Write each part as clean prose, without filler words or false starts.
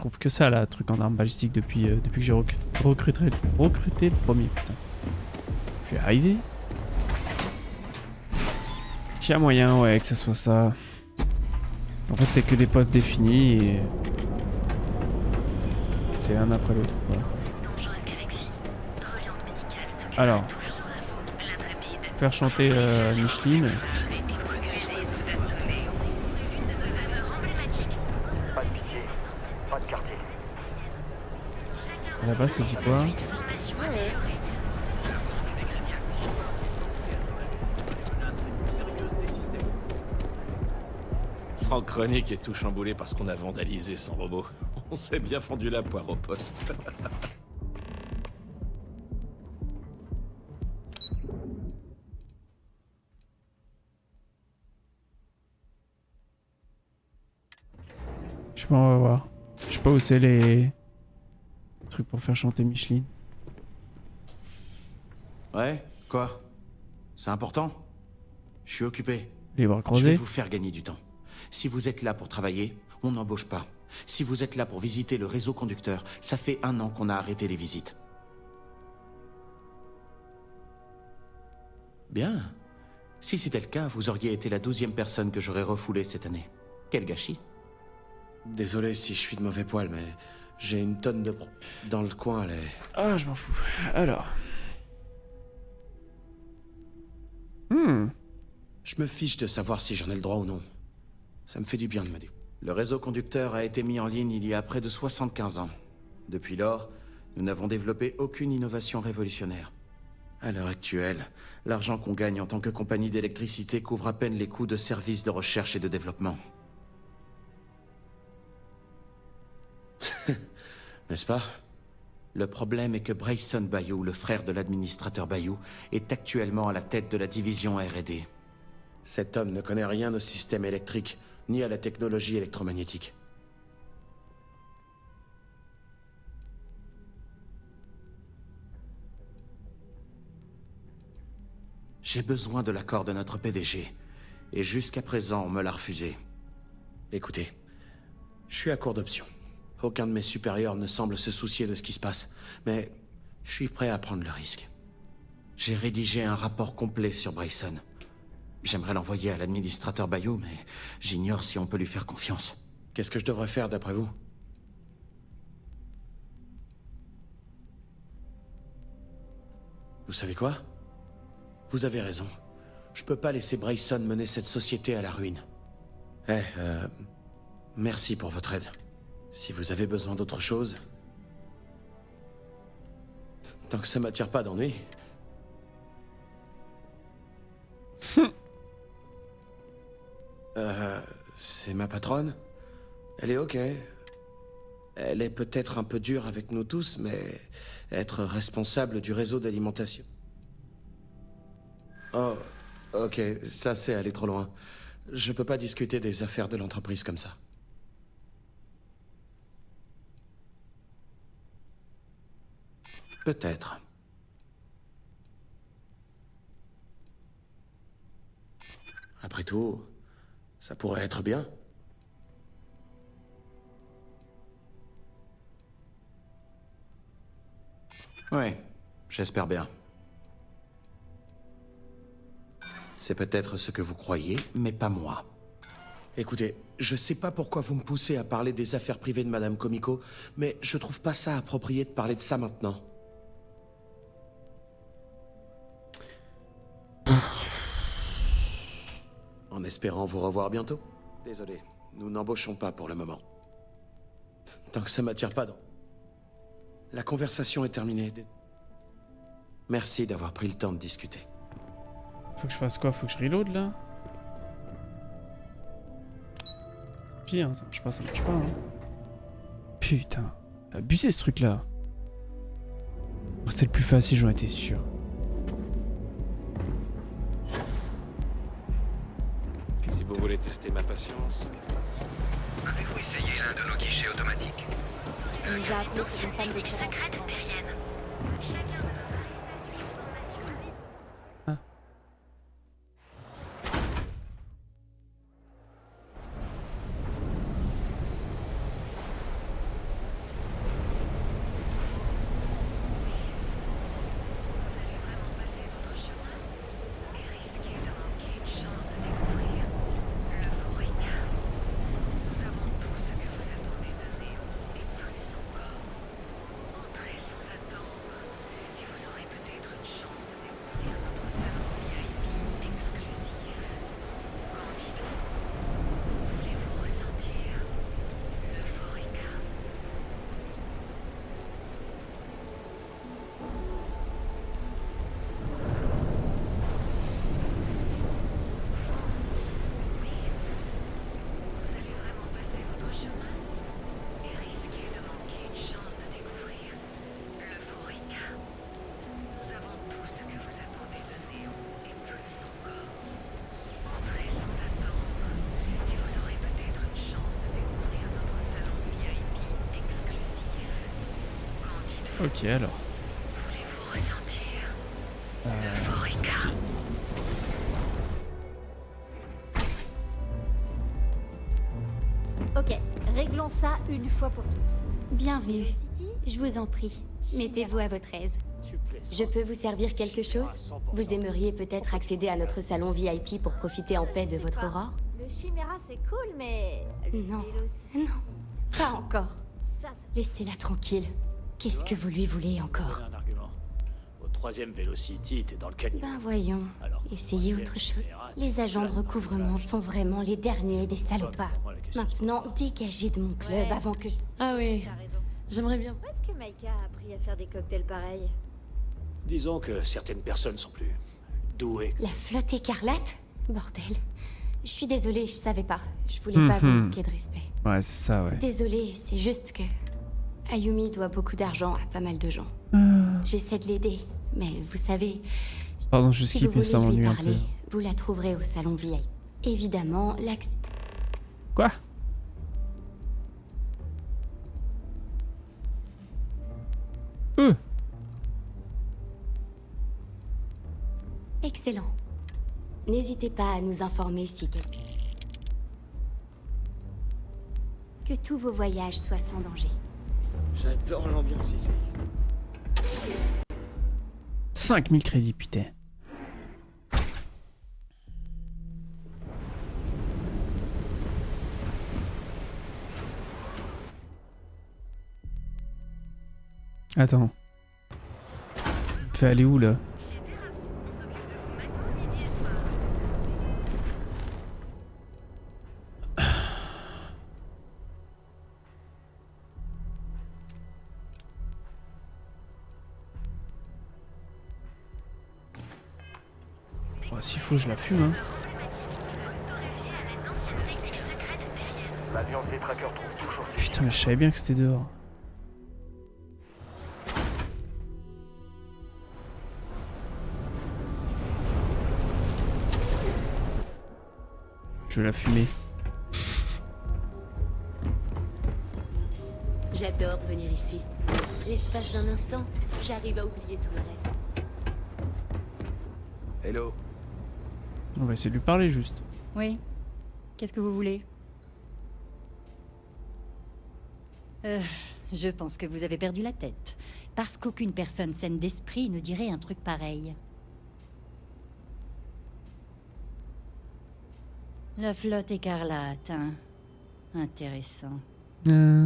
trouve que ça là, truc en arme balistique depuis que j'ai recruté le premier, putain. Je vais arriver. Il y a moyen, ouais, que ça soit ça. En fait, t'as que des postes définis et... c'est un après l'autre, quoi. Alors... faire chanter Micheline. Pas de pitié, pas de quartier. Là-bas, c'est dit quoi? Franck Chronique est tout chamboulé parce qu'on a vandalisé son robot. On s'est bien fendu la poire au poste. Je sais pas, on va voir. Je sais pas où c'est les trucs pour faire chanter Micheline. Ouais, quoi? C'est important? Je suis occupé. Les bras Je vais croisés. vous faire gagner du temps. Si vous êtes là pour travailler, on n'embauche pas. Si vous êtes là pour visiter le réseau conducteur, ça fait 1 an qu'on a arrêté les visites. Bien. Si c'était le cas, vous auriez été la 12e personne que j'aurais refoulée cette année. Quel gâchis. Désolé si je suis de mauvais poil, mais j'ai une tonne de pro... Dans le coin, les... Ah, je m'en fous. Alors. Je me fiche de savoir si j'en ai le droit ou non. Ça me fait du bien de me dire. Le réseau conducteur a été mis en ligne il y a près de 75 ans. Depuis lors, nous n'avons développé aucune innovation révolutionnaire. À l'heure actuelle, l'argent qu'on gagne en tant que compagnie d'électricité couvre à peine les coûts de services de recherche et de développement. N'est-ce pas? Le problème est que Bryson Bayou, le frère de l'administrateur Bayou, est actuellement à la tête de la division R&D. Cet homme ne connaît rien au système électrique, ni à la technologie électromagnétique. J'ai besoin de l'accord de notre PDG, et jusqu'à présent, on me l'a refusé. Écoutez, je suis à court d'options. Aucun de mes supérieurs ne semble se soucier de ce qui se passe, mais je suis prêt à prendre le risque. J'ai rédigé un rapport complet sur Bryson. J'aimerais l'envoyer à l'administrateur Bayou, mais j'ignore si on peut lui faire confiance. Qu'est-ce que je devrais faire d'après vous? Vous savez quoi? Vous avez raison. Je peux pas laisser Bryson mener cette société à la ruine. Merci pour votre aide. Si vous avez besoin d'autre chose... Tant que ça m'attire pas d'ennui... c'est ma patronne. Elle est ok. Elle est peut-être un peu dure avec nous tous, mais être responsable du réseau d'alimentation... Oh, ok, ça c'est aller trop loin. Je peux pas discuter des affaires de l'entreprise comme ça. Peut-être. Après tout, ça pourrait être bien. Ouais, j'espère bien. C'est peut-être ce que vous croyez, mais pas moi. Écoutez, je sais pas pourquoi vous me poussez à parler des affaires privées de Madame Komiko, mais je trouve pas ça approprié de parler de ça maintenant. En espérant vous revoir bientôt. Désolé, nous n'embauchons pas pour le moment. Tant que ça m'attire pas dans... La conversation est terminée. Merci d'avoir pris le temps de discuter. Faut que je fasse quoi? Faut que je reload là? Pire, ça marche pas, ça marche pas. Hein. Putain, t'as abusé ce truc là. Oh, c'est le plus facile, j'en étais sûr. Si vous voulez tester ma patience... Avez-vous essayé l'un de nos guichets automatiques? Il nous a appelé pour une panne de courant. Ok, alors. C'est parti. Ok, réglons ça une fois pour toutes. Bienvenue. City, Je vous en prie. Mettez-vous à votre aise. Je peux vous servir quelque chose? Vous aimeriez peut-être accéder à notre salon VIP pour profiter en paix de votre aurore? le Chimera c'est cool, mais... le Non. Vélocity, Non, pas encore. ça... Laissez-la tranquille. Qu'est-ce que vous lui voulez encore? Un argument. Au 3e Velocity, t'es dans le caniveau. Ben voyons, Alors, essayez au autre 3e chose. Chimera, Les agents de t'es recouvrement sont vraiment les derniers des salopards. Moi, la question, Maintenant, dégagez de mon club Ouais. avant que je... Ah oui, T'as raison. j'aimerais bien. Où est-ce que Maïka a appris à faire des cocktails pareils? Disons que certaines personnes sont plus douées. La flotte écarlate? Bordel. Je suis désolée, je savais pas. Je voulais pas vous manquer de respect. Ouais, c'est ça, ouais. Désolée, c'est juste que... Ayumi doit beaucoup d'argent à pas mal de gens. J'essaie de l'aider, mais vous savez... Pardon, je Si skip, vous mais ça voulez lui m'ennuie un peu. parler, vous la trouverez au salon VIP. Évidemment, l'accès... Quoi? Excellent. N'hésitez pas à nous informer si... Que tous vos voyages soient sans danger. J'adore l'ambiance ici. 5000 crédits, putain. Attends. Il me fait aller où là? Oh, s'il faut, je la fume, hein. L'Alliance des trackers trouve toujours ses... Putain, mais je savais bien que c'était dehors. Je vais la fumer. J'adore venir ici. L'espace d'un instant, j'arrive à oublier tout le reste. Hello. On va essayer de lui parler juste. Oui. Qu'est-ce que vous voulez? Je pense que vous avez perdu la tête. Parce qu'aucune personne saine d'esprit ne dirait un truc pareil. La flotte écarlate, hein. Intéressant.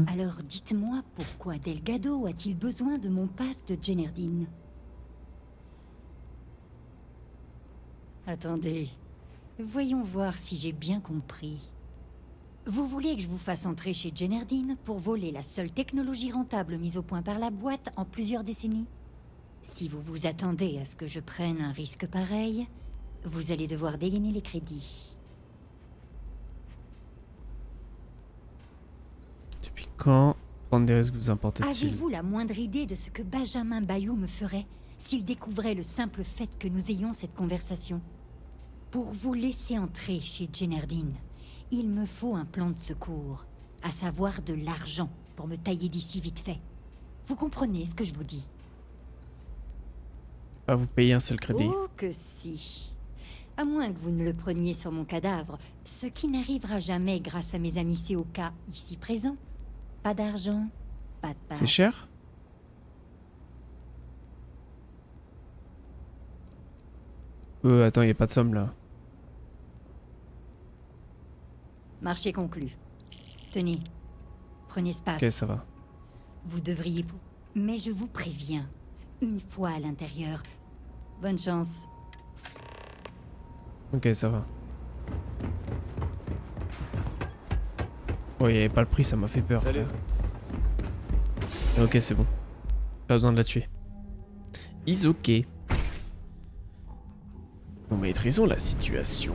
Alors dites-moi pourquoi Delgado a-t-il besoin de mon pass de Jenerdine? Attendez. Voyons voir si j'ai bien compris. Vous voulez que je vous fasse entrer chez Jenerdine pour voler la seule technologie rentable mise au point par la boîte en plusieurs décennies? Si vous vous attendez à ce que je prenne un risque pareil, vous allez devoir dégainer les crédits. Depuis quand prendre des risques vous importe-t-il? Avez-vous la moindre idée de ce que Benjamin Bayou me ferait s'il découvrait le simple fait que nous ayons cette conversation? Pour vous laisser entrer chez Jenerdine, il me faut un plan de secours, à savoir de l'argent pour me tailler d'ici vite fait. Vous comprenez ce que je vous dis? Pas vous payer un seul crédit. Oh que si. À moins que vous ne le preniez sur mon cadavre, ce qui n'arrivera jamais grâce à mes amis COK ici présents. Pas d'argent, pas de passe. C'est cher? Attends, y a pas de somme là. Marché conclu. Tenez, prenez ce passe. Ok, ça va. Vous devriez... Mais je vous préviens, une fois à l'intérieur, bonne chance. Ok, ça va. Oh, y avait pas le prix, ça m'a fait peur. Salut. Ok, c'est bon. Pas besoin de la tuer. Is ok. Nous maîtrisons la situation.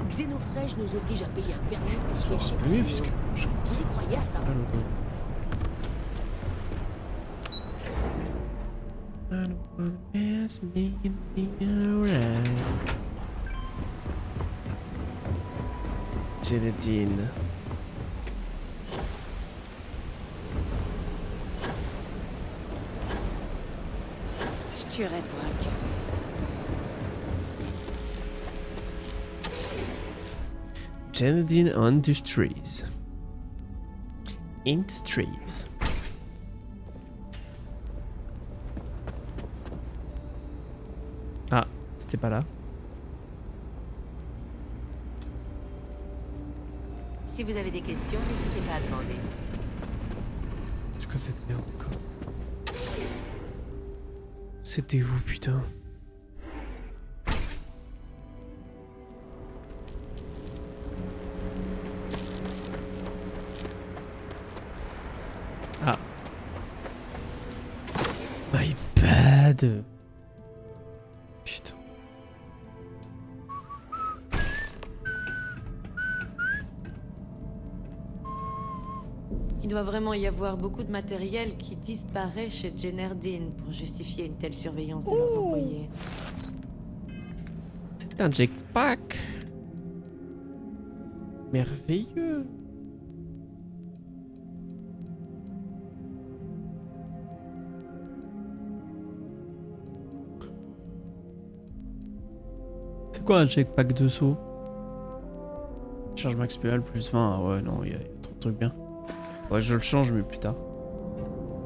Xenofresh nous oblige à payer un permis pour Soit pêcher. un peu mieux, puisque je Vous commence y croyez à ça? à le logo. I don't wanna pass me and be alright. Jenerdine. tuerais pour un café. Genadine Industries. Industries. Ah, c'était pas là. Si vous avez des questions, n'hésitez pas à demander. C'est quoi cette merde encore? C'était où, putain? Ah. My bad. Putain. Il doit vraiment y avoir beaucoup de matériel qui disparaît chez Genardine pour justifier une telle surveillance de leurs employés. C'est un jetpack. Merveilleux. C'est quoi un jetpack de saut? Charge maximale plus 20. Ah ouais, non, il y a trop de trucs bien. Ouais, je le change, mais plus tard.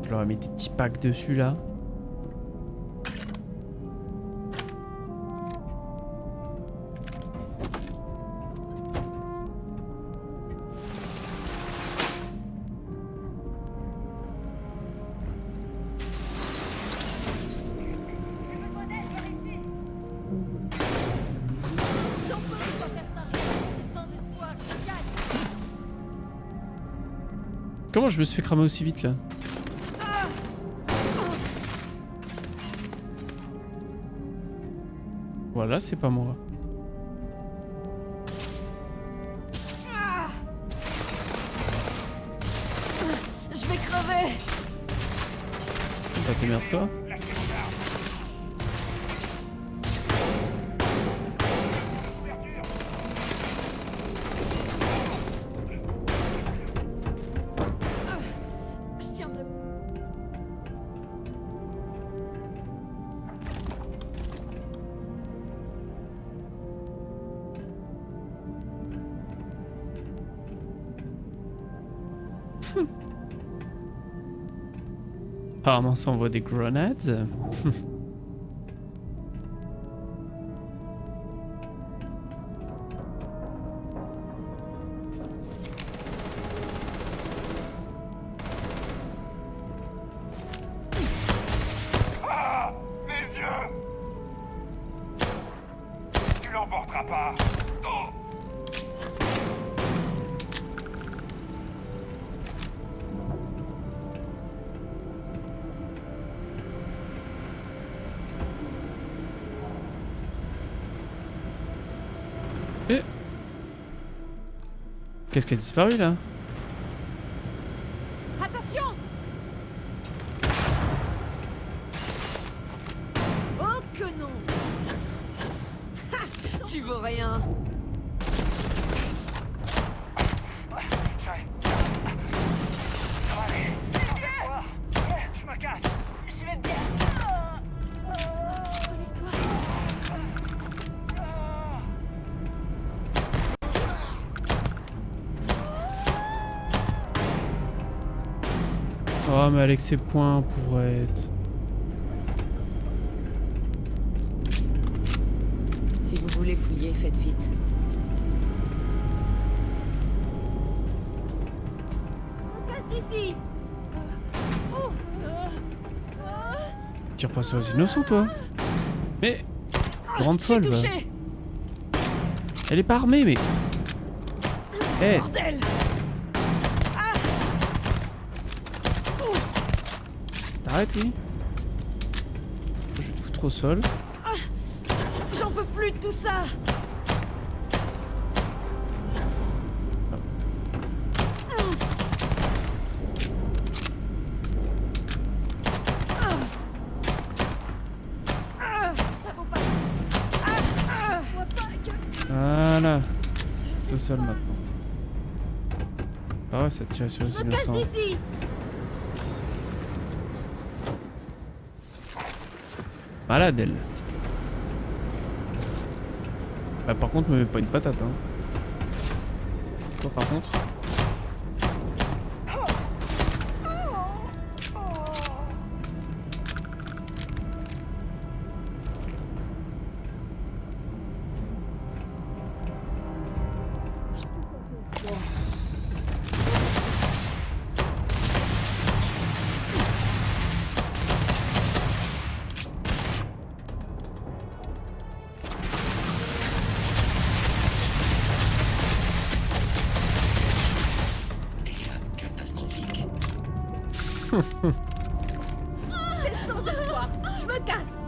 Je leur ai mis des petits packs dessus là. Comment je me suis fait cramer aussi vite là? Voilà, c'est pas moi. Je vais crever. Bah démerde-toi. Apparemment ça envoie des grenades. Ah, mes yeux! Tu l'emporteras pas. Oh. Qu'est-ce qui a disparu là? Attention! Oh que non! Ha! Tu vaux rien! Je me casse. Je vais bien! Relève-toi! Oh mais avec ses points, pauvrette. Si vous voulez fouiller, faites vite. Passe d'ici! Tire pas sur les innocents toi. Mais grande folle va. Elle est pas armée mais. Eh. Bordel! Arrête oui. Je vais te foutre au sol. J'en peux plus de tout ça! Voilà. C'est au sol maintenant. Ah ouais, ça tire sur les innocents. Malade, elle. Bah, par contre, me mets pas une patate, hein. Toi, par contre. C'est sans espoir. Je me casse.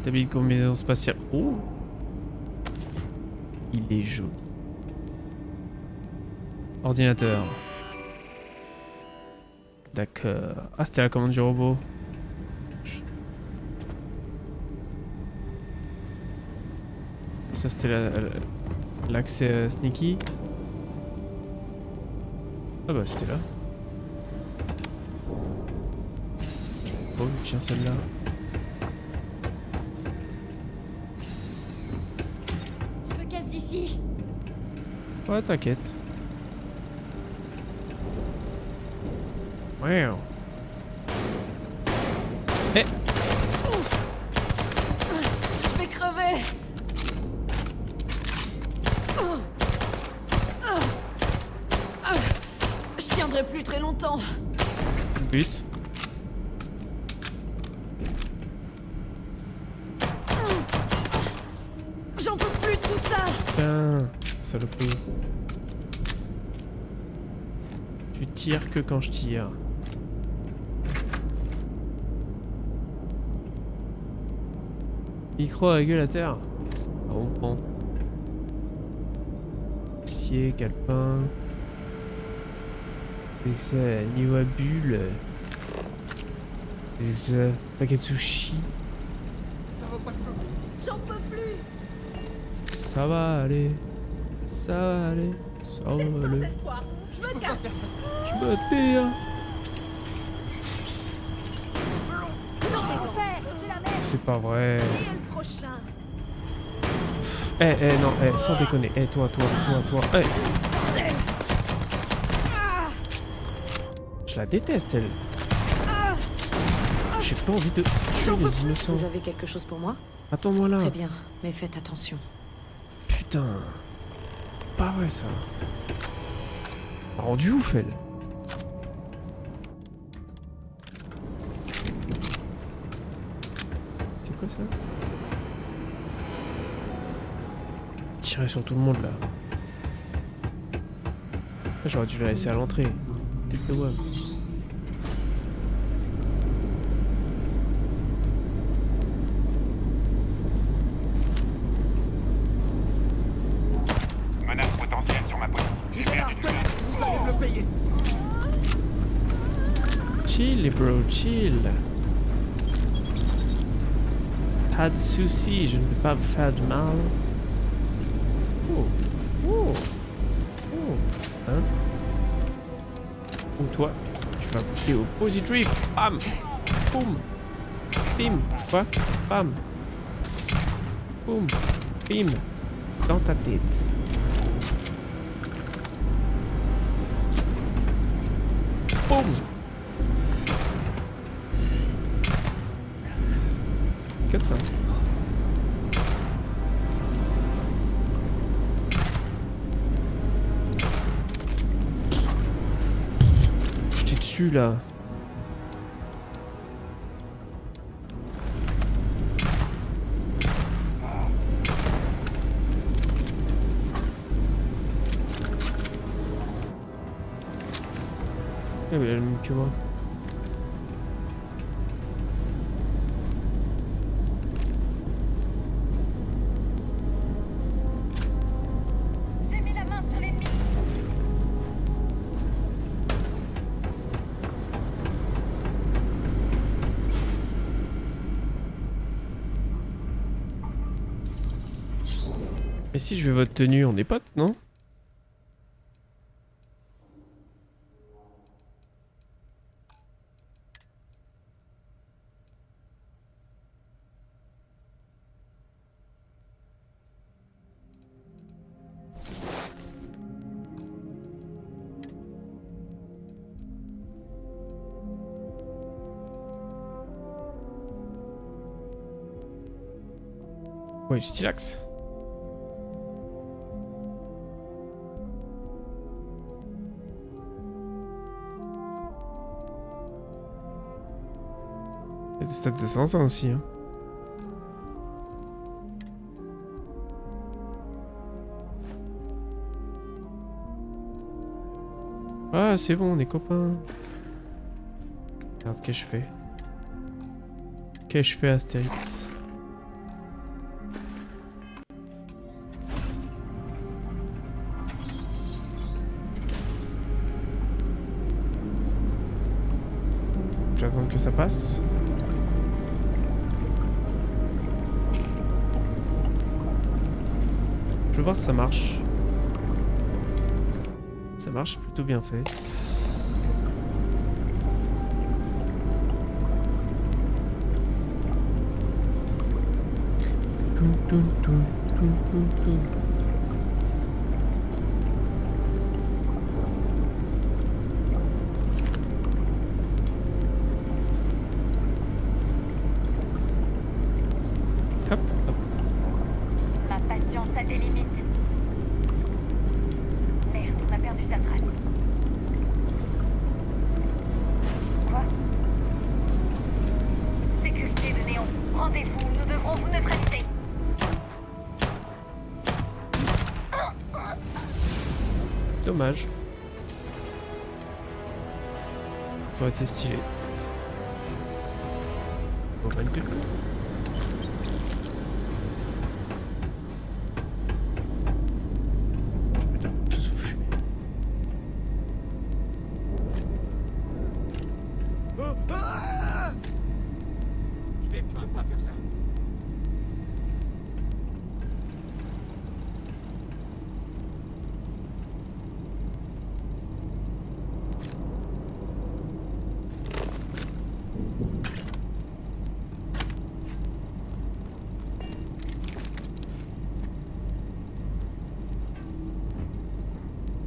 T'habites combinaison spatiale. Oh, il est joli. Ordinateur. D'accord. Ah, c'était la commande du robot. Ça, c'était l'accès sneaky. Ah bah, c'était là. Oh, tiens, celle-là. Je me casse d'ici. Ouais, t'inquiète. Ouais. Eh. Je vais crever. Je tiendrai plus très longtemps. But. J'en peux plus de tout ça. Putain, saloperie. Tu tires que quand je tire. Micro à gueule à terre. Ah, on prend. Poussier, calepin. C'est ça, niveau à bulle. C'est ça, paquet de sushi. J'en peux plus. Ça va aller. Ça va aller. Ça va C'est sans aller. espoir. Je me casse. Je me tire. Non, père, c'est la merde. C'est pas vrai. Et le prochain. Non, sans déconner. Toi. Je la déteste, elle. J'ai pas envie de tuer les innocents. Vous avez quelque chose pour moi? Attends-moi là. Très bien, mais faites attention. Putain. Pas vrai, ça. Rendu ouf, elle. C'est quoi ça? Tirer sur tout le monde là. J'aurais dû la laisser à l'entrée. Tête de web. Menace potentielle sur ma position. J'ai perdu du temps. Vous allez me le payer. Chill, bro, chill. Pas de soucis, je ne vais pas vous faire de mal. Oh. Hein? Ou toi, tu vas bouger au pository. Bam. Boum. Bim. Quoi? Bam. Boum. Bim. Dans ta tête. Boum. Comme ça. Je t'ai dessus là. Eh mais elle est mieux que moi. Mais si je veux votre tenue, on est potes, non? Ouais, stylax. Il y a des stocks de 500 aussi. Hein. Ah, c'est bon, on est copains. Regarde, qu'est-ce que je fais? Qu'est-ce que je fais, Astérix? J'attends que ça passe. Je vais voir si ça marche. Ça marche plutôt bien fait. Hop, hop. Ma patience a des limites. Merde, on a perdu sa trace. Quoi? Sécurité de Néon. Rendez-vous, nous devrons vous neutraliser. Dommage. Ça aurait été stylé. Bon, bah, nickel. Je vais tous vous fumer. Je vais pas faire ça.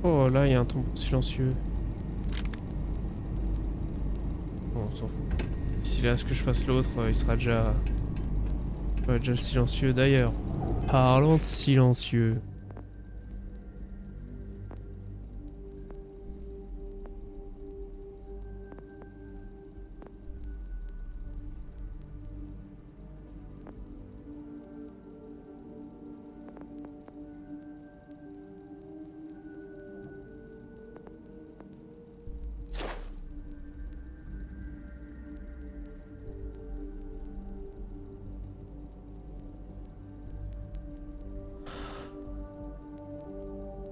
Oh là, il y a un tombeau silencieux. Bon, on s'en fout. D'ici là, à ce que je fasse l'autre, il sera déjà... déjà silencieux d'ailleurs. Parlons de silencieux.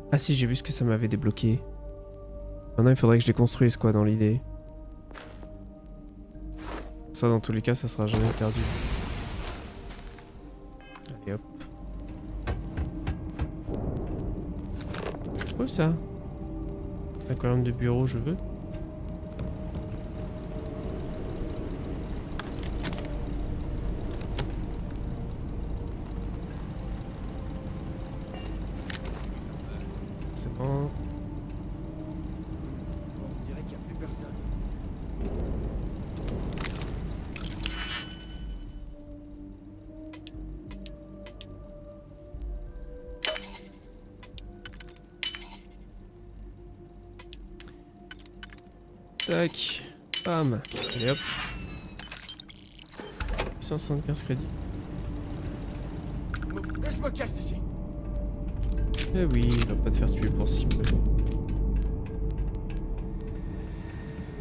Ah si, j'ai vu ce que ça m'avait débloqué. Maintenant, il faudrait que je les construise, quoi, dans l'idée. Ça, dans tous les cas, ça sera jamais perdu. Allez, hop. Oh, ça. La colonne de bureau, je veux. C'est bon. On dirait qu'il n'y a plus personne. Tac. Bam. Allez hop. 175 crédits. Je me casse d'ici. Eh oui, il va pas te faire tuer pour si peu.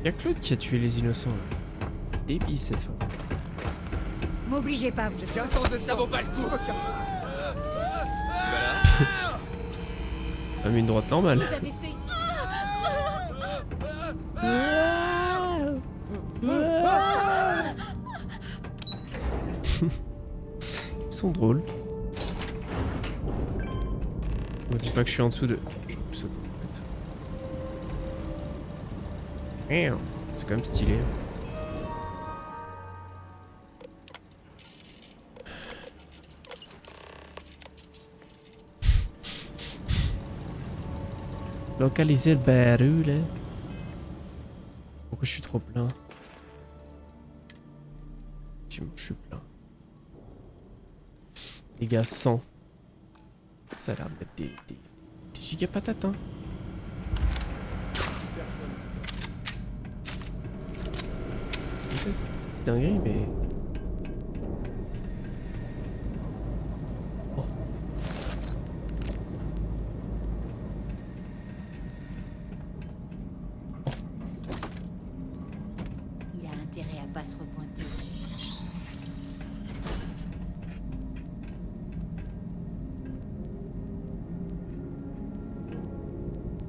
Y'a Claude qui a tué les innocents là. Débile cette fois. M'obligez pas, vous. J'ai un sens de ça vaut pas le coup. Je me casse. T'as mis une droite normale. Vous avez fait... Ils sont drôles. On dit pas que je suis en dessous de... J'aurais pu sauter en fait. C'est quand même stylé. Localiser le barreau là. Pourquoi je suis trop plein? Je suis plein. Les gars, 100. Ça a l'air de mettre des giga patates, hein. Est-ce que c'est dinguerie, mais... Oh. Il a intérêt à pas se repointer.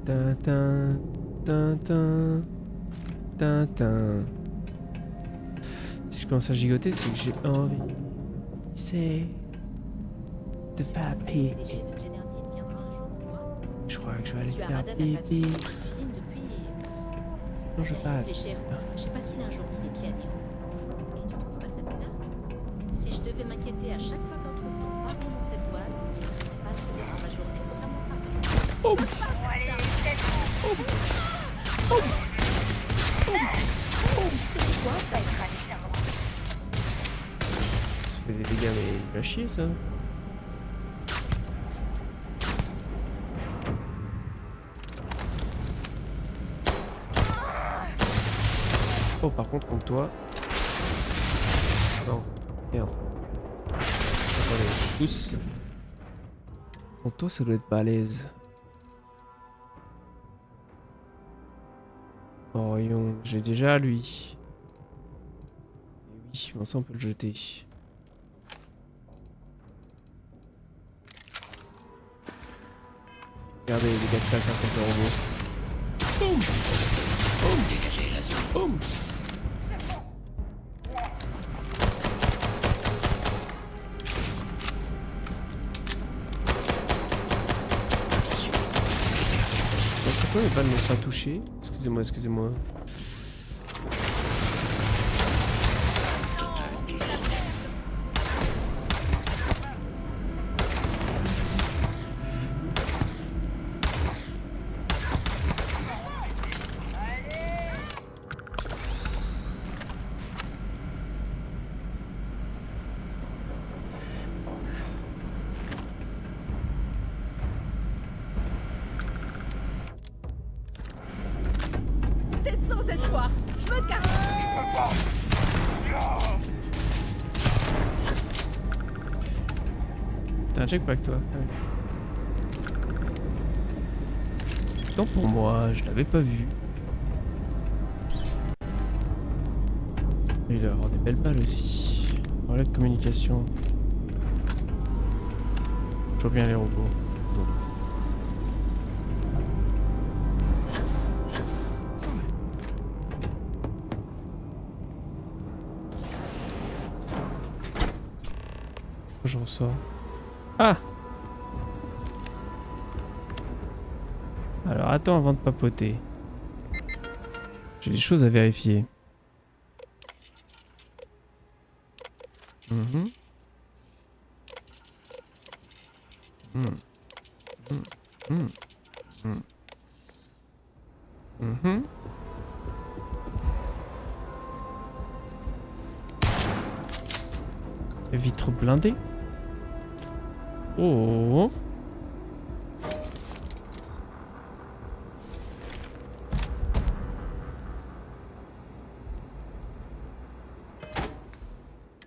Tintin, tintin, tintin. Si je commence à gigoter, c'est que j'ai envie. C'est de faire pipi. Je crois que je vais aller faire pipi. Non, je vais pas. Je sais pas s'il a un jour mis les pieds à Néo. Et tu trouves pas ça bizarre? Si je devais m'inquiéter à chaque fois qu'un truc tombe pas dans cette boîte, il ne serait pas assez bien dans ma journée pour faire mon travail. Oh. C'est quoi ça, être allé? Ça fait des dégâts, mais il va chier ça. Oh, par contre, contre toi. Non, merde. Attendez, pousse. Contre toi, ça doit être balèze. Oh, voyons, j'ai déjà lui. Et oui, bon, ça on peut le jeter. Regardez les dégâts de sac contre le robot. Boum! Boum! Dégagez la zone. Boum! Pourquoi les balles m'ont pas touché? Excusez-moi, excusez-moi. C'est sans espoir. Je me casse. T'as un checkpack toi? Ouais. Tant pour moi, je l'avais pas vu. Il doit avoir des belles balles aussi. Relais de communication. Je vois bien les robots. Bon. J'en sors. Ah! Alors attends avant de papoter. J'ai des choses à vérifier. Mhm. Vitre blindée. Oh.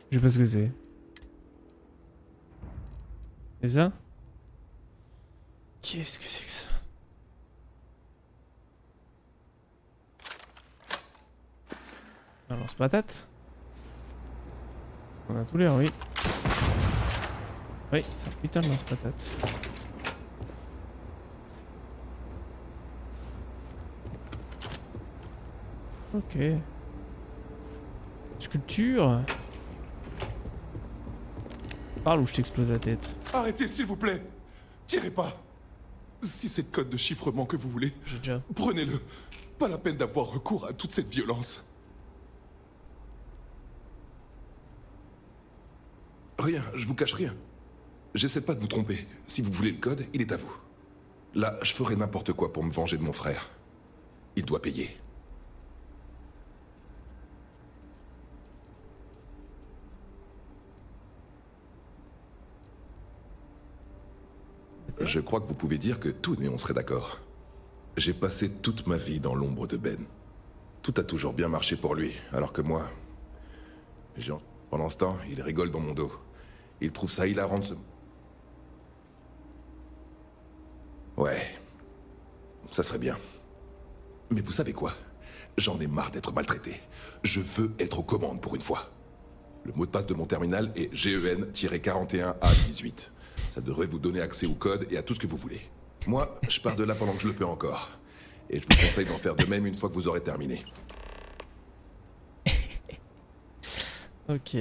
Je sais pas ce que c'est. C'est ça? Qu'est-ce que c'est que ça? Un lance-patate? On a tout l'air, oui. Oui, c'est un putain de lance-patate. Ok. Sculpture. Parle ou je t'explose la tête. Arrêtez, s'il vous plaît. Tirez pas. Si c'est le code de chiffrement que vous voulez, J'ai déjà. prenez-le. Pas la peine d'avoir recours à toute cette violence. Rien, je vous cache rien. J'essaie pas de vous tromper. Si vous voulez le code, il est à vous. Là, je ferai n'importe quoi pour me venger de mon frère. Il doit payer. Je crois que vous pouvez dire que tout et on serait d'accord. J'ai passé toute ma vie dans l'ombre de Ben. Tout a toujours bien marché pour lui, alors que moi... Pendant ce temps, il rigole dans mon dos. Il trouve ça hilarant de se... Ouais. Ça serait bien. Mais vous savez quoi? J'en ai marre d'être maltraité. Je veux être aux commandes pour une fois. Le mot de passe de mon terminal est GEN-41A18. Ça devrait vous donner accès au code et à tout ce que vous voulez. Moi, je pars de là pendant que je le peux encore. Et je vous conseille d'en faire de même une fois que vous aurez terminé. Ok.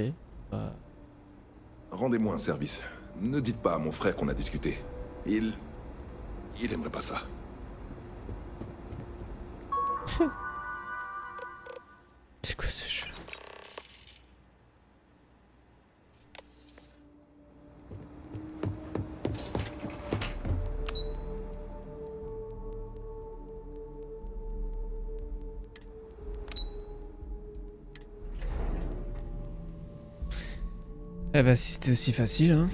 Rendez-moi un service. Ne dites pas à mon frère qu'on a discuté. Il aimerait pas ça. C'est quoi ce jeu? Eh bah si c'était aussi facile, hein.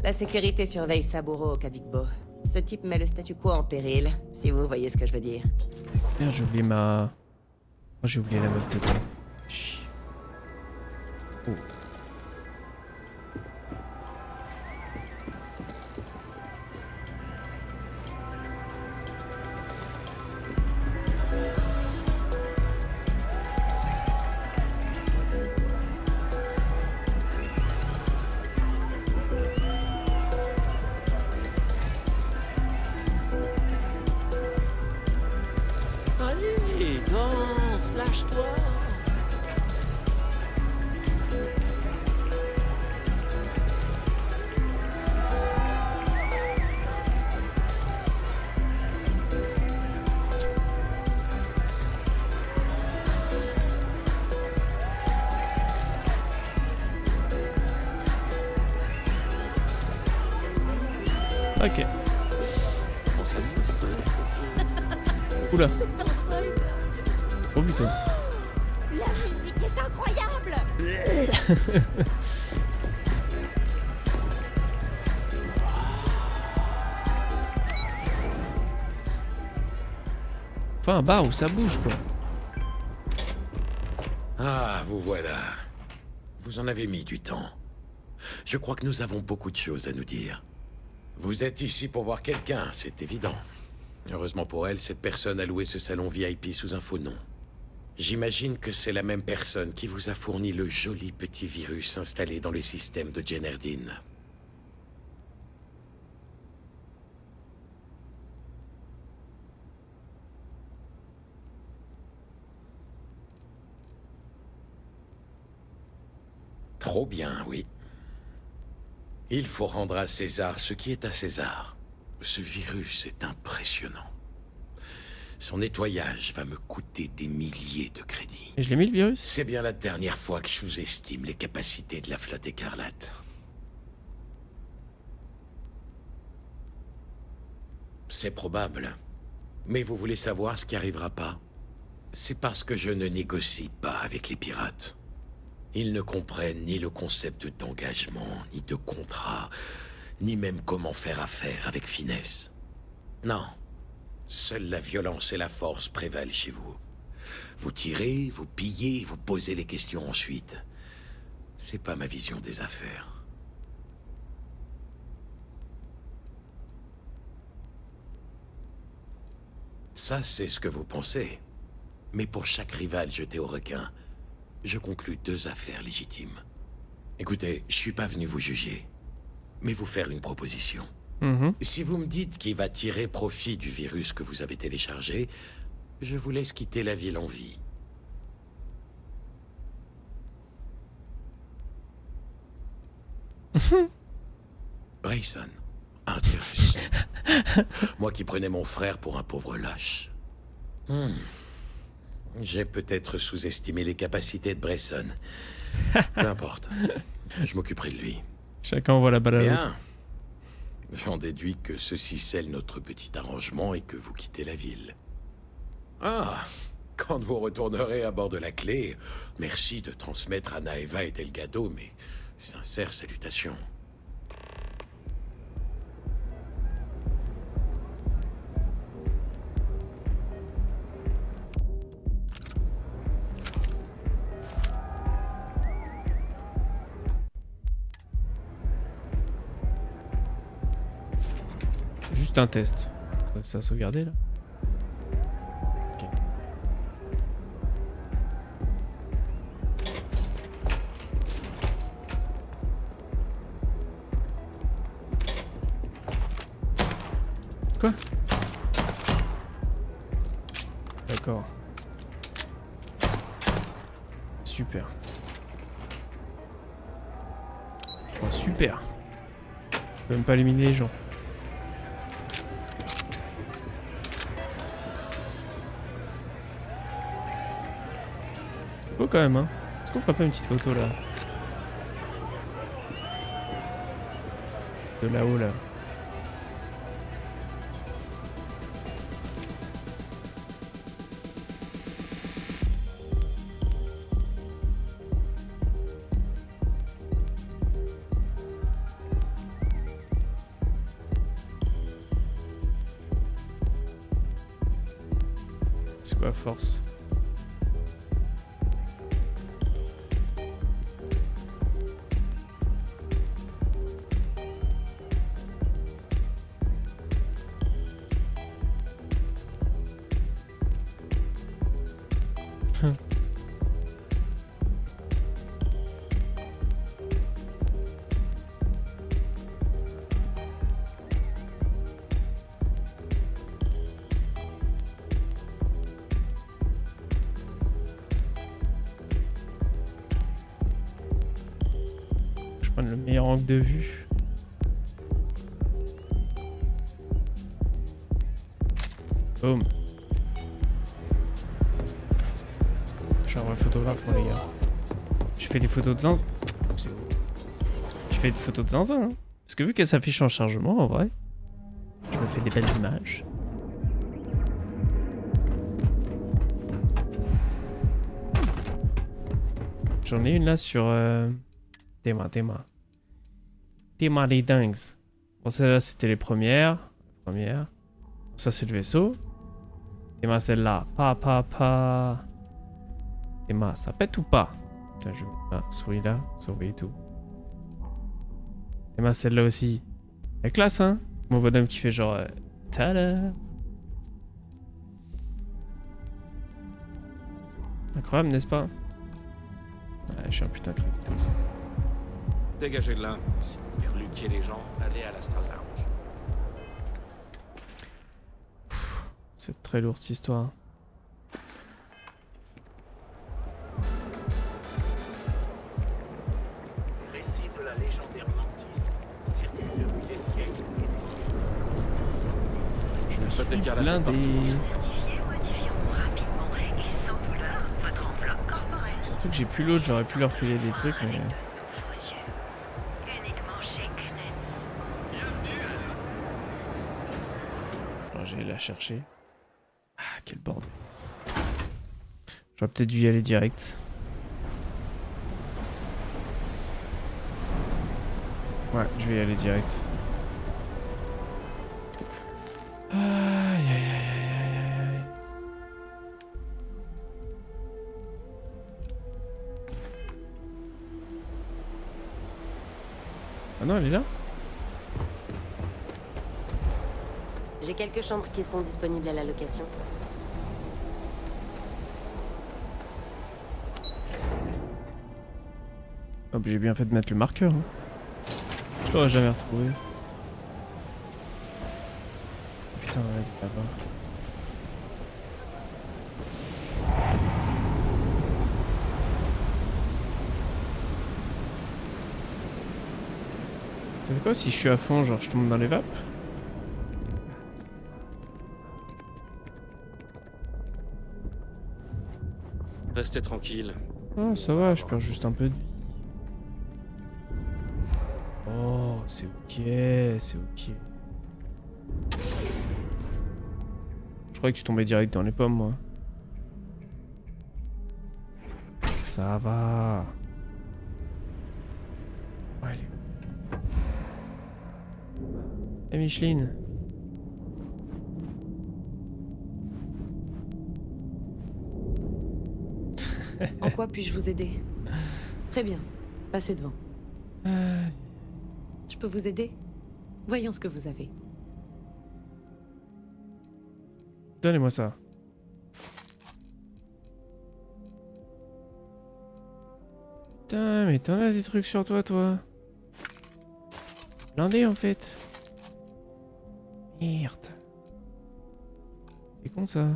La sécurité surveille Saburo au Kadikbo. Ce type met le statu quo en péril, si vous voyez ce que je veux dire. Merde, j'ai oublié ma... Oh, j'ai oublié la meuf de temps. Oh. Allez, danse, lâche-toi. Ok. Oula. Trop vite, toi. La musique est incroyable. Enfin, un bar où ça bouge, quoi. Ah, vous voilà. Vous en avez mis du temps. Je crois que nous avons beaucoup de choses à nous dire. Vous êtes ici pour voir quelqu'un, c'est évident. Heureusement pour elle, cette personne a loué ce salon VIP sous un faux nom. J'imagine que c'est la même personne qui vous a fourni le joli petit virus installé dans le système de Jenerdine. Trop bien, oui. Il faut rendre à César ce qui est à César. Ce virus est impressionnant. Son nettoyage va me coûter des milliers de crédits. Et je l'ai mis, le virus? C'est bien la dernière fois que je sous-estime les capacités de la flotte écarlate. C'est probable. Mais vous voulez savoir ce qui arrivera pas? C'est parce que je ne négocie pas avec les pirates. Ils ne comprennent ni le concept d'engagement, ni de contrat, ni même comment faire affaire avec finesse. Non. Seule la violence et la force prévalent chez vous. Vous tirez, vous pillez, vous posez les questions ensuite. C'est pas ma vision des affaires. Ça, c'est ce que vous pensez. Mais pour chaque rival jeté au requin, je conclus 2 affaires légitimes. Écoutez, je suis pas venu vous juger, mais vous faire une proposition. Si vous me dites qu'il va tirer profit du virus que vous avez téléchargé, je vous laisse quitter la ville en vie. Grayson. Intéressant. Moi qui prenais mon frère pour un pauvre lâche. J'ai peut-être sous-estimé les capacités de Bresson. Peu importe. Je m'occuperai de lui. Chacun envoie la balle à l'autre. Bien. J'en déduis que ceci scelle notre petit arrangement et que vous quittez la ville. Ah, quand vous retournerez à bord de la clé, merci de transmettre à Naeva et Delgado mes sincères salutations. Juste un test. Ça a sauvegardé là. Ok. Quoi? D'accord. Super. Oh, super. Je peux même pas éliminer les gens. C'est beau quand même, hein. Est-ce qu'on fera pas une petite photo là? De là-haut là. C'est quoi force? Le meilleur angle de vue. Boum. Je suis un vrai photographe pour les gars. Je fais des photos de zinzin. Je fais des photos de zinzin. Hein. Parce que vu qu'elle s'affiche en chargement, en vrai, je me fais des belles images. J'en ai une là sur... Théma les dingues. Bon, celle-là, c'était les premières. Ça, c'est le vaisseau. Théma, celle-là. Théma, ça pète ou pas? Putain, je vais mettre ma souris là. Vous voyez tout. Théma, celle-là aussi. La classe, hein? Mon bonhomme qui fait genre... tada! Incroyable, n'est-ce pas? Ouais, je suis un putain de crédit aussi. Dégagez de là. Si vous voulez reluquer les gens, allez à l'Astral Lounge. C'est très lourd cette histoire. Récit de la légendaire Mantis circule depuis des siècles. Je me suis blindé. Surtout que j'ai plus l'autre, j'aurais pu leur filer des trucs, mais... J'allais la chercher. Ah, quel bordel. J'aurais peut-être dû y aller direct. Ouais, je vais y aller direct. Aïe, aïe, aïe, aïe, aïe, aïe. Ah non, elle est là? J'ai quelques chambres qui sont disponibles à la location. Hop, j'ai bien fait de mettre le marqueur. Hein. Je l'aurais jamais retrouvé. Putain, elle est là-bas. Ça fait quoi si je suis à fond, genre je tombe dans les vapes? Restez tranquille. Oh, ça va, je perds juste un peu de vie. Oh, c'est ok, c'est ok. Je croyais que tu tombais direct dans les pommes, moi. Ça va. Ouais, allez. Et Micheline. En quoi puis-je vous aider? Très bien. Passez devant. Je peux vous aider? Voyons ce que vous avez. Donnez-moi ça. Putain, mais t'en as des trucs sur toi, toi. Blindé, en fait. Merde. C'est con, ça.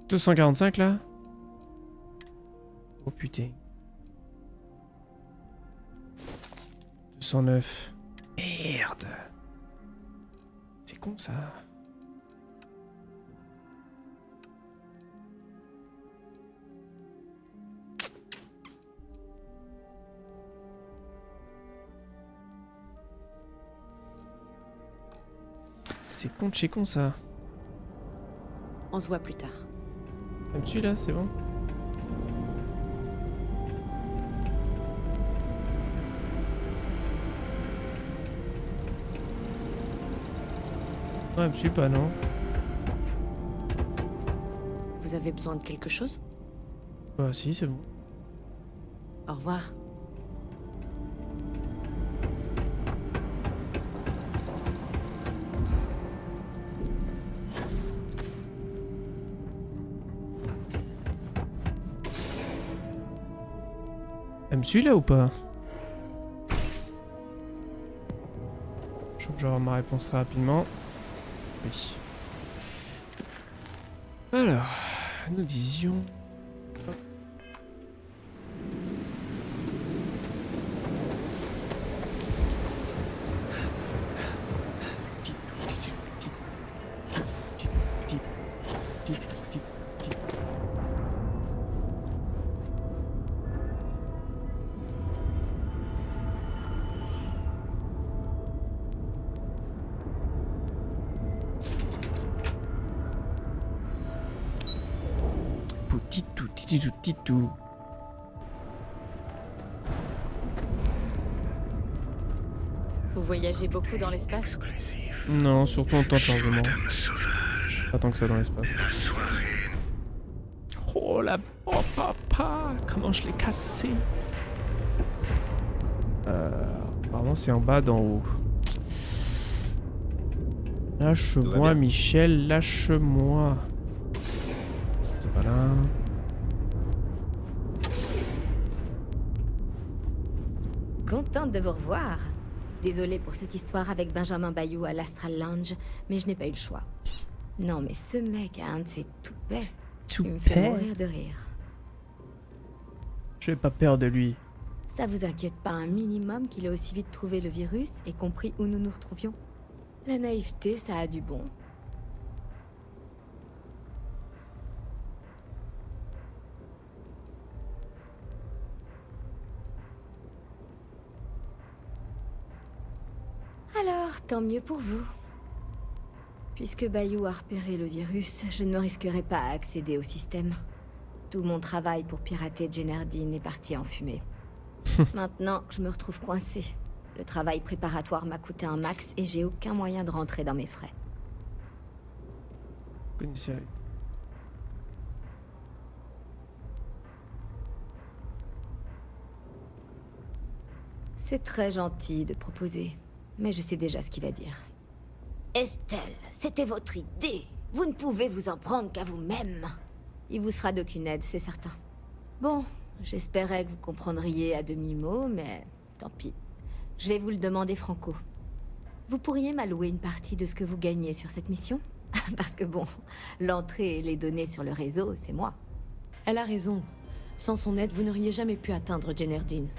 « 245 là. Oh putain. 209. Merde. C'est con ça. C'est con de chez con ça. On se voit plus tard. Comme celui-là, c'est bon. Ouais, me suis pas, non. Vous avez besoin de quelque chose? Bah si, c'est bon. Au revoir. Elle me suit là ou pas? Je crois que j'aurai ma réponse très rapidement. Oui. Alors, nous disions... Titou. Vous voyagez beaucoup dans l'espace? Non, surtout en temps de chargement. Pas tant que ça dans l'espace. Oh la... Oh papa! Comment je l'ai cassé! Apparemment c'est en bas d'en haut. Lâche-moi Michel, lâche-moi. C'est pas là. Contente de vous revoir. Désolée pour cette histoire avec Benjamin Bayou à l'Astral Lounge, mais je n'ai pas eu le choix. Non, mais ce mec a un de ses toupets. Il me fait mourir de rire. J'ai pas peur de lui. Ça vous inquiète pas un minimum qu'il ait aussi vite trouvé le virus et compris où nous nous retrouvions? La naïveté, ça a du bon. Alors, tant mieux pour vous. Puisque Bayou a repéré le virus, je ne me risquerai pas à accéder au système. Tout mon travail pour pirater Jenardine est parti en fumée. Maintenant, je me retrouve coincée. Le travail préparatoire m'a coûté un max et j'ai aucun moyen de rentrer dans mes frais. Connaissez. C'est très gentil de proposer, mais je sais déjà ce qu'il va dire. Estelle, c'était votre idée. Vous ne pouvez vous en prendre qu'à vous-même. Il vous sera d'aucune aide, c'est certain. Bon, j'espérais que vous comprendriez à demi-mot, mais tant pis. Je vais vous le demander franco. Vous pourriez m'allouer une partie de ce que vous gagnez sur cette mission? Parce que bon, l'entrée et les données sur le réseau, c'est moi. Elle a raison. Sans son aide, vous n'auriez jamais pu atteindre Jenerdine.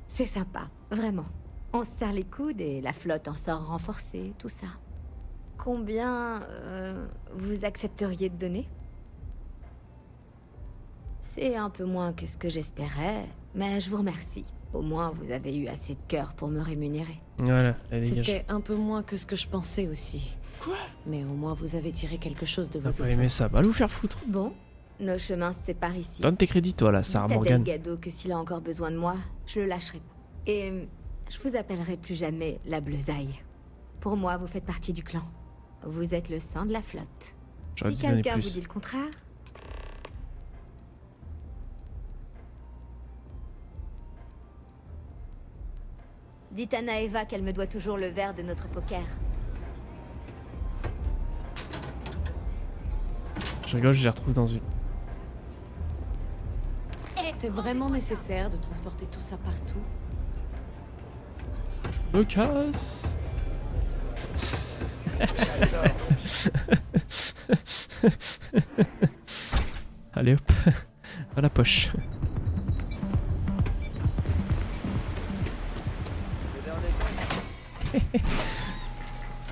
C'est sympa, vraiment. On se serre les coudes et la flotte en sort renforcée, tout ça. Combien vous accepteriez de donner? C'est un peu moins que ce que j'espérais, mais je vous remercie. Au moins, vous avez eu assez de cœur pour me rémunérer. Voilà, elle dégage. C'était un peu moins que ce que je pensais aussi. Quoi? Mais au moins, vous avez tiré quelque chose de vos T'as pas efforts. aimé ça? Bah, allez vous faire foutre. Bon, nos chemins se séparent ici. Donne tes crédits, toi, là, Sarah Dites à Morgan. Delgado que s'il a encore besoin de moi, je le lâcherai pas. Et je vous appellerai plus jamais la Bleusaille. Pour moi, vous faites partie du clan. Vous êtes le sang de la flotte. J'aurais Si dû donner quelqu'un plus. vous dit le contraire... Dites à Naeva qu'elle me doit toujours le verre de notre poker. Je rigole, je les retrouve dans une... C'est vraiment nécessaire de transporter tout ça partout? Je me casse. Allez hop, à la poche.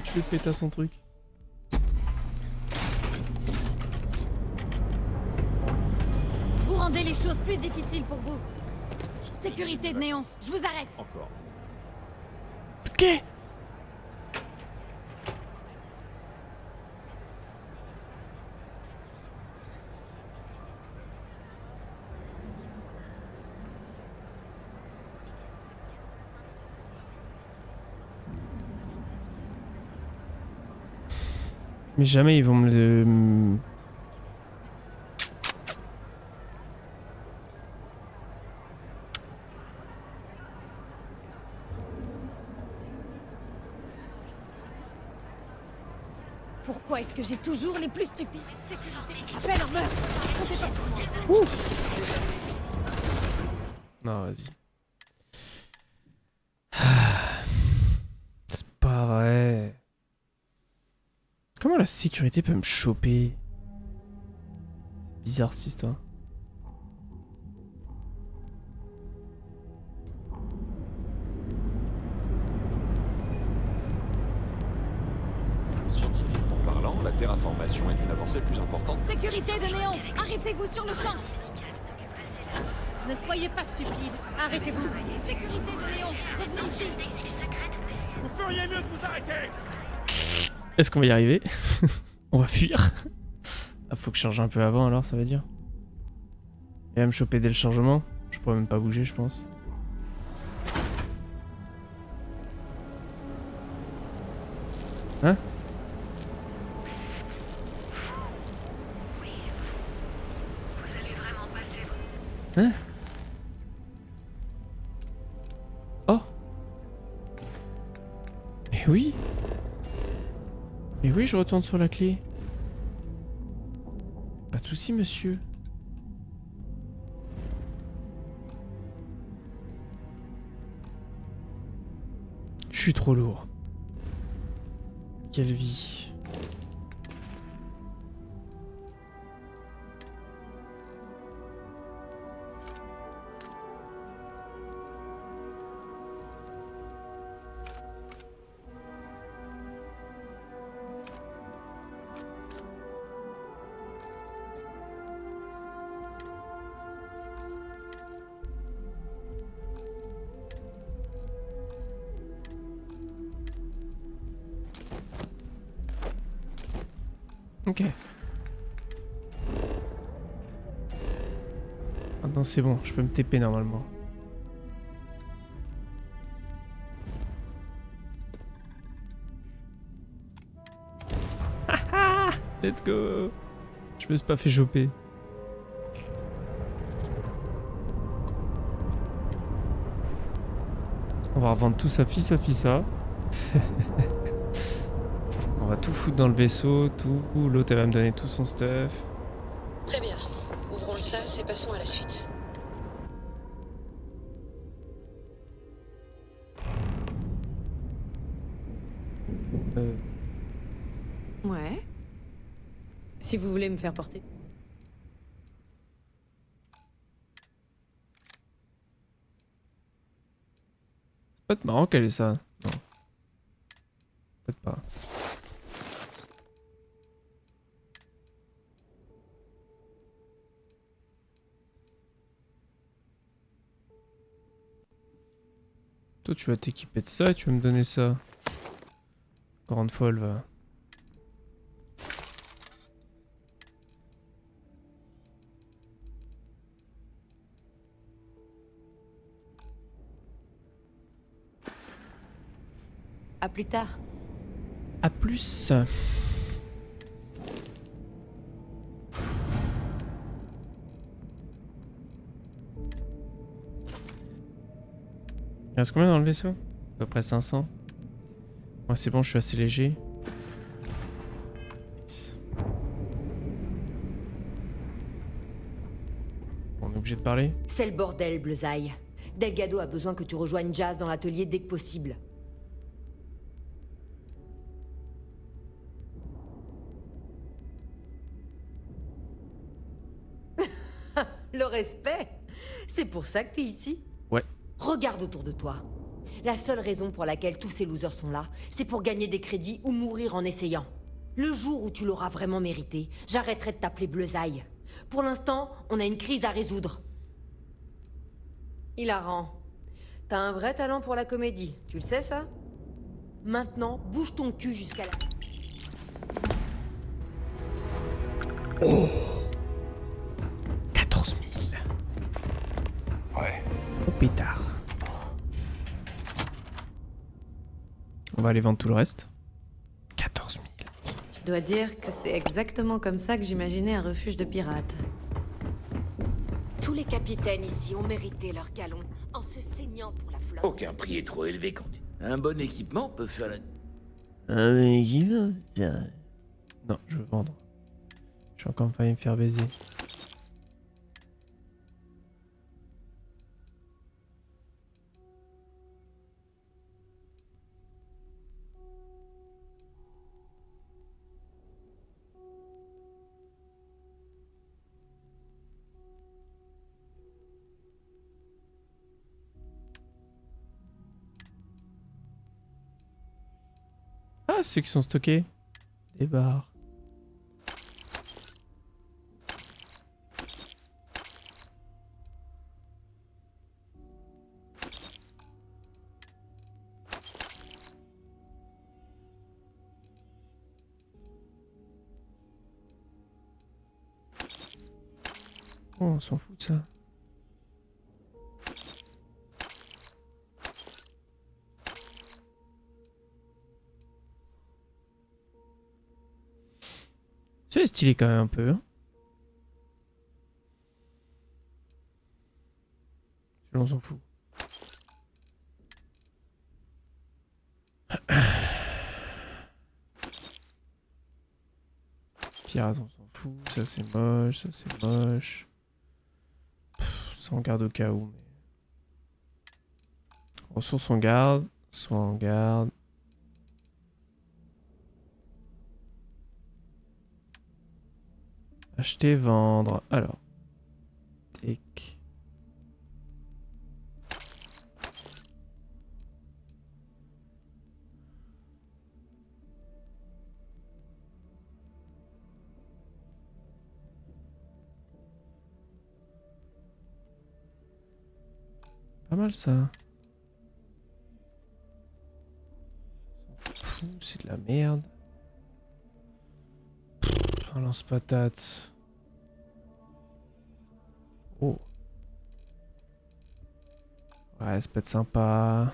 Je vais péter à son truc. Vous rendez les choses plus difficiles pour vous. Sécurité de Néon, je vous arrête. Encore. Ok. Mais jamais ils vont me le... Pourquoi est-ce que j'ai toujours les plus stupides? Sécurité, ça s'appelle un meurtre. Comptez pas sur moi. Non, vas-y. C'est pas vrai. Comment la sécurité peut me choper? C'est bizarre cette histoire. Scientifiquement parlant, la terraformation est une avancée plus importante. Sécurité de Néon, arrêtez-vous sur le champ. Ne soyez pas stupide. Arrêtez-vous. Sécurité de Néon, revenez ici. Vous feriez mieux de vous arrêter. Est-ce qu'on va y arriver? On va fuir. Ah, faut que je charge un peu avant alors, ça veut dire. Il va me choper dès le chargement. Je pourrais même pas bouger, je pense. Hein? Hein? Oh! Mais oui! Mais oui, je retourne sur la clé. Pas de soucis, monsieur. Je suis trop lourd. Quelle vie. Ok. Maintenant c'est bon, je peux me TP normalement. Haha, let's go. Je me suis pas fait choper. On va revendre tout ça. On va tout foutre dans le vaisseau, tout. L'autre elle va me donner tout son stuff. Très bien. Ouvrons le sas et passons à la suite. Ouais. Si vous voulez me faire porter. C'est peut-être marrant qu'elle ait ça. Non. Peut-être pas. Toi, tu vas t'équiper de ça et tu vas me donner ça. Encore une fois, elle va. À plus tard. À plus. Il reste combien dans le vaisseau? À peu près 500. Moi c'est bon, je suis assez léger. On est obligé de parler? C'est le bordel, Bleuzaï. Delgado a besoin que tu rejoignes Jazz dans l'atelier dès que possible. Le respect. C'est pour ça que t'es ici? Ouais. Regarde autour de toi. La seule raison pour laquelle tous ces losers sont là, c'est pour gagner des crédits ou mourir en essayant. Le jour où tu l'auras vraiment mérité, j'arrêterai de t'appeler Bleuzaï. Pour l'instant, on a une crise à résoudre. Hilarant. T'as un vrai talent pour la comédie, tu le sais ça? Maintenant, bouge ton cul jusqu'à la... Oh, 14 000. Ouais. Au pétard. On va aller vendre tout le reste. 14 000. Je dois dire que c'est exactement comme ça que j'imaginais un refuge de pirates. Tous les capitaines ici ont mérité leur galon en se saignant pour la flotte. Aucun prix est trop élevé quand un bon équipement peut faire la... Non, je veux vendre. Je vais encore failli me faire baiser. Ah, ceux qui sont stockés. Des barres. Oh, on s'en fout de ça. C'est stylé quand même un peu. Hein. On s'en fout. Pirate, on s'en fout. Ça c'est moche, ça c'est moche. Ça on garde au cas où. Mais... Ressources on garde, soit on garde. Acheter, vendre. Alors. Tac. Pas mal ça. C'est de la merde. Un lance-patate. Oh. Ouais, ça peut être sympa.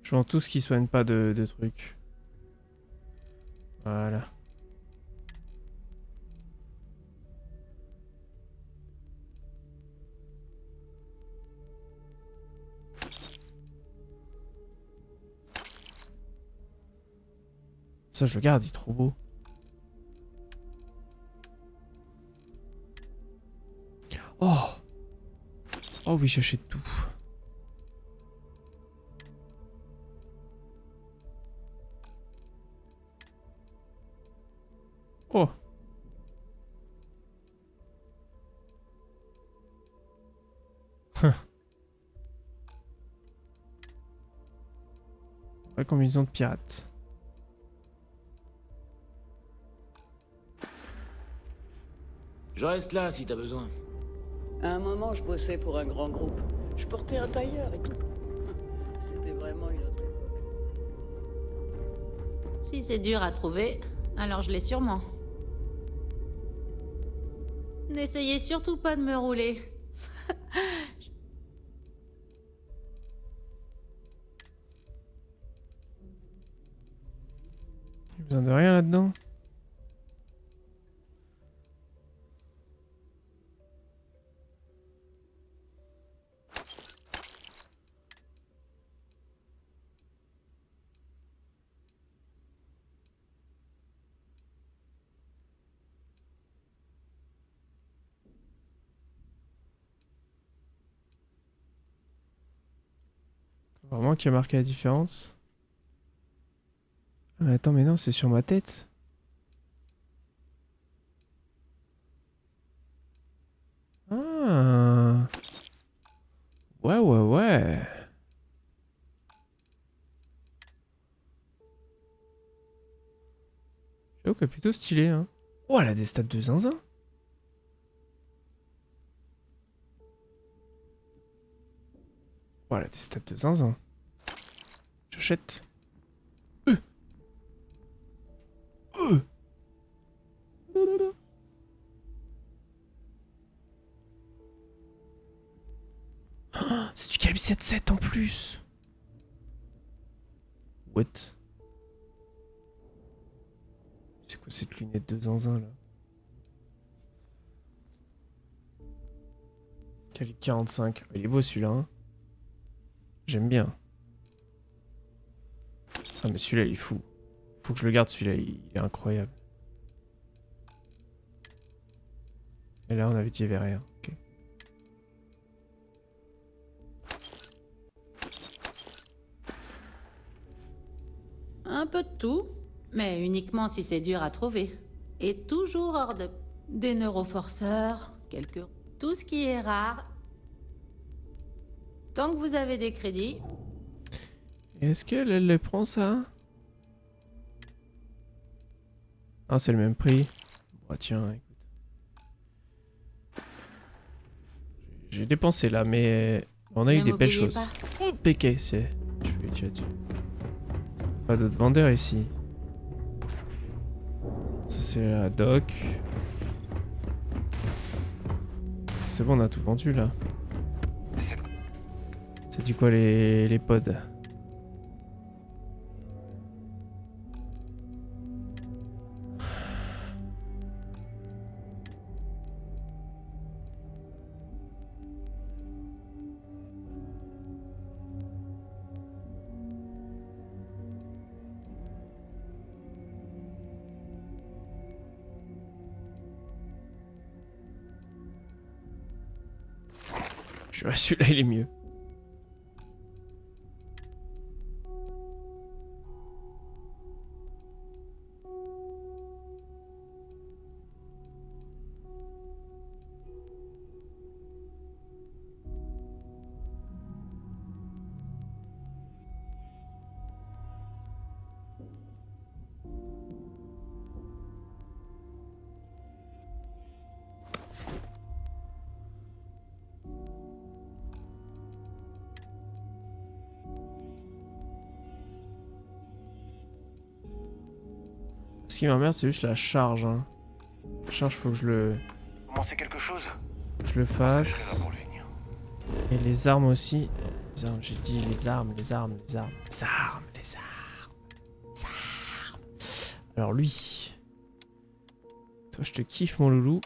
Je vends tout ce qui soigne pas de trucs. Voilà. Ça, je le garde, il est trop beau. Oh! Oh oui, j'achète tout. Oh! La combinaison de pirates. Je reste là si t'as besoin. À un moment, je bossais pour un grand groupe. Je portais un tailleur et tout. C'était vraiment une autre époque. Si c'est dur à trouver, alors je l'ai sûrement. N'essayez surtout pas de me rouler. J'ai besoin de rien là-dedans. Vraiment qui a marqué la différence. Ah, mais attends, mais non, c'est sur ma tête. Ah. Ouais, ouais, ouais. J'avoue qu'elle est plutôt stylée, hein. Oh, elle a des stats de zinzin. Voilà, des stats de zinzin. J'achète. C'est du calibre 7.7 en plus. What? C'est quoi cette lunette de zinzin là? Calibre 45. Il est beau celui-là, hein. J'aime bien. Ah mais celui-là il est fou. Faut que je le garde celui-là, il est incroyable. Et là on avait dit il y avait rien. Ok. Un peu de tout, mais uniquement si c'est dur à trouver. Et toujours hors de... Des neuroforceurs, quelques... Tout ce qui est rare. Tant que vous avez des crédits... Est-ce qu'elle les prend ça? Ah c'est le même prix. Bah tiens, écoute. J'ai dépensé là, mais on a eu des belles choses. Oh, PK, c'est... Je vais tirer dessus. Pas d'autres vendeurs ici. Ça c'est la doc. C'est bon, on a tout vendu là. C'est du quoi les pods? Celui-là il est mieux. Ce qui m'emmerde, c'est juste la charge. Hein. La charge, faut que je le... Commencer quelque chose? Je le fasse. Et les armes aussi. Les armes, j'ai dit les armes, les armes, les armes. Les armes, les armes. Les armes. Alors lui. Toi, je te kiffe, mon loulou.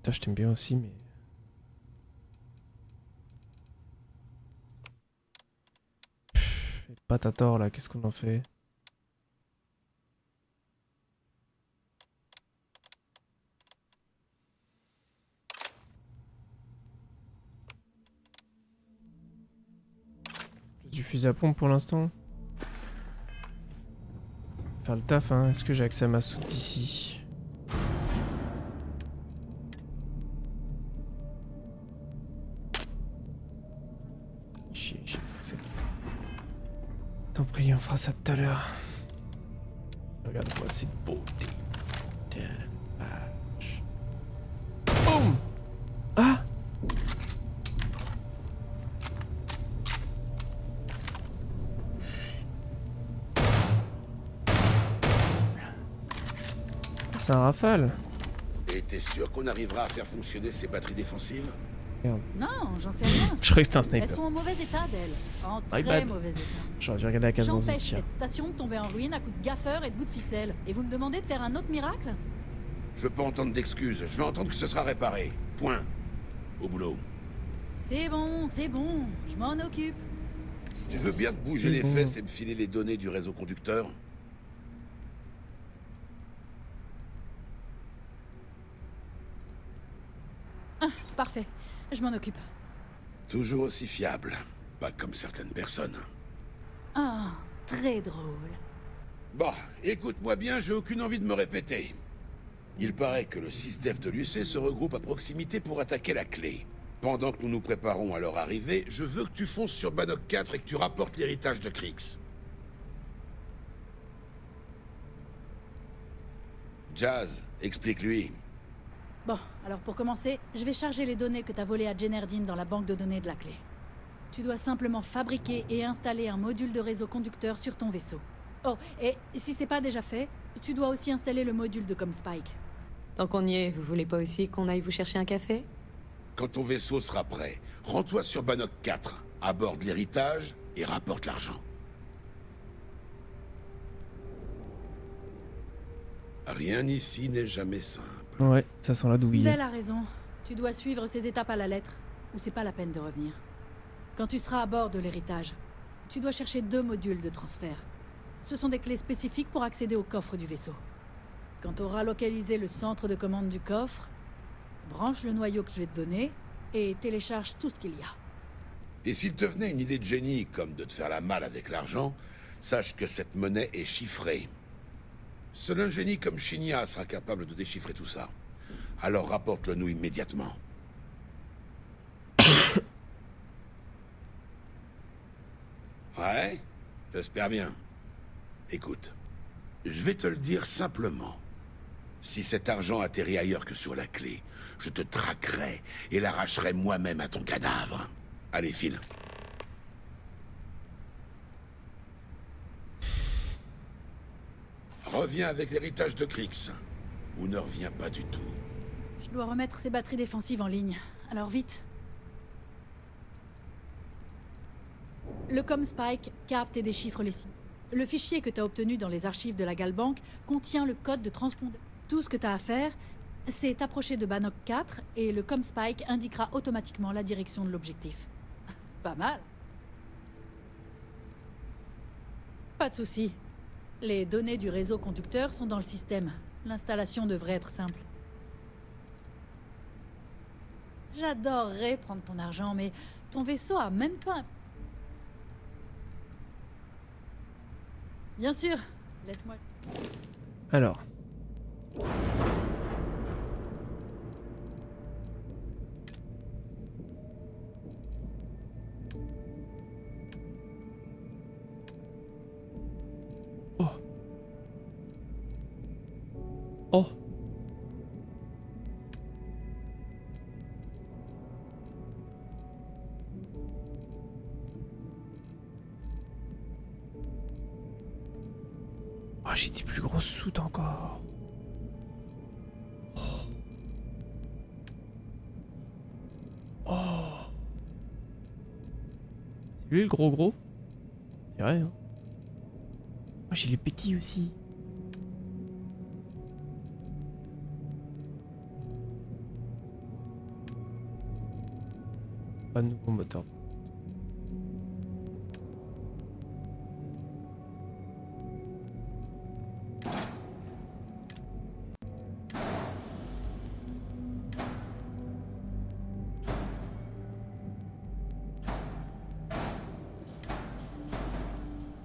Toi, je t'aime bien aussi, mais... Pff, pas ta tort, là, qu'est-ce qu'on en fait? du fusil à pompe pour l'instant. Faire le taf, hein. Est-ce que j'ai accès à ma soute ici? Chier, c'est bon. Tant pis, on fera ça tout à l'heure. Regarde-moi cette beauté. Boum! Ah! C'est un rafale. Et t'es sûr qu'on arrivera à faire fonctionner ces batteries défensives? Merde. Non, j'en sais rien. Je croyais que c'était un sniper. Elles sont en mauvais état, d'elles. En My très bad. mauvais état. J'aurais dû regarder la case dans ce J'empêche tir. cette station de tomber en ruine à coups de gaffeur et de bouts de ficelle. Et vous me demandez de faire un autre miracle? Je veux pas entendre d'excuses, je veux entendre que ce sera réparé. Point. Au boulot. C'est bon, je m'en occupe. Tu veux bien te bouger les fesses et me filer les données du réseau conducteur? Ah, parfait, je m'en occupe. Toujours aussi fiable. Pas comme certaines personnes. Ah, très drôle. Bon, écoute-moi bien, j'ai aucune envie de me répéter. Il paraît que le 6-Def de l'UC se regroupe à proximité pour attaquer la clé. Pendant que nous nous préparons à leur arrivée, je veux que tu fonces sur Bannock 4 et que tu rapportes l'héritage de Kryx. Jazz, explique-lui. Bon, alors pour commencer, je vais charger les données que t'as volées à Jenerdine dans la banque de données de la clé. Tu dois simplement fabriquer et installer un module de réseau conducteur sur ton vaisseau. Oh, et si c'est pas déjà fait, tu dois aussi installer le module de ComSpike. Tant qu'on y est, vous voulez pas aussi qu'on aille vous chercher un café? Quand ton vaisseau sera prêt, rends-toi sur Bannock 4, aborde l'héritage et rapporte l'argent. Rien ici n'est jamais simple. Ouais, ça sent la douille. Belle a raison. Tu dois suivre ces étapes à la lettre, ou c'est pas la peine de revenir. Quand tu seras à bord de l'héritage, tu dois chercher 2 modules de transfert. Ce sont des clés spécifiques pour accéder au coffre du vaisseau. Quand tu auras localisé le centre de commande du coffre, branche le noyau que je vais te donner et télécharge tout ce qu'il y a. Et s'il te venait une idée de génie, comme de te faire la malle avec l'argent, sache que cette monnaie est chiffrée. Seul un génie comme Shinya sera capable de déchiffrer tout ça. Alors rapporte-le nous immédiatement. Ouais, j'espère bien. Écoute, je vais te le dire simplement. Si cet argent atterrit ailleurs que sur la clé, je te traquerai et l'arracherai moi-même à ton cadavre. Allez, file. Reviens avec l'héritage de Kryx. Ou ne reviens pas du tout. Je dois remettre ces batteries défensives en ligne. Alors vite. Le ComSpike capte et déchiffre les signes. Le fichier que tu as obtenu dans les archives de la Galbank contient le code de transpondeur. Tout ce que tu as à faire, c'est t'approcher de Bannock 4 et le ComSpike indiquera automatiquement la direction de l'objectif. Pas mal. Pas de souci. Les données du réseau conducteur sont dans le système. L'installation devrait être simple. J'adorerais prendre ton argent, mais ton vaisseau a même pas... Bien sûr, laisse-moi... Alors. Oh. Oh. Oh, j'ai des plus grosses soutes encore. Oh. Oh. C'est lui le gros? C'est vrai, hein. Oh, j'ai les petits aussi. Pas de nouveau moteur.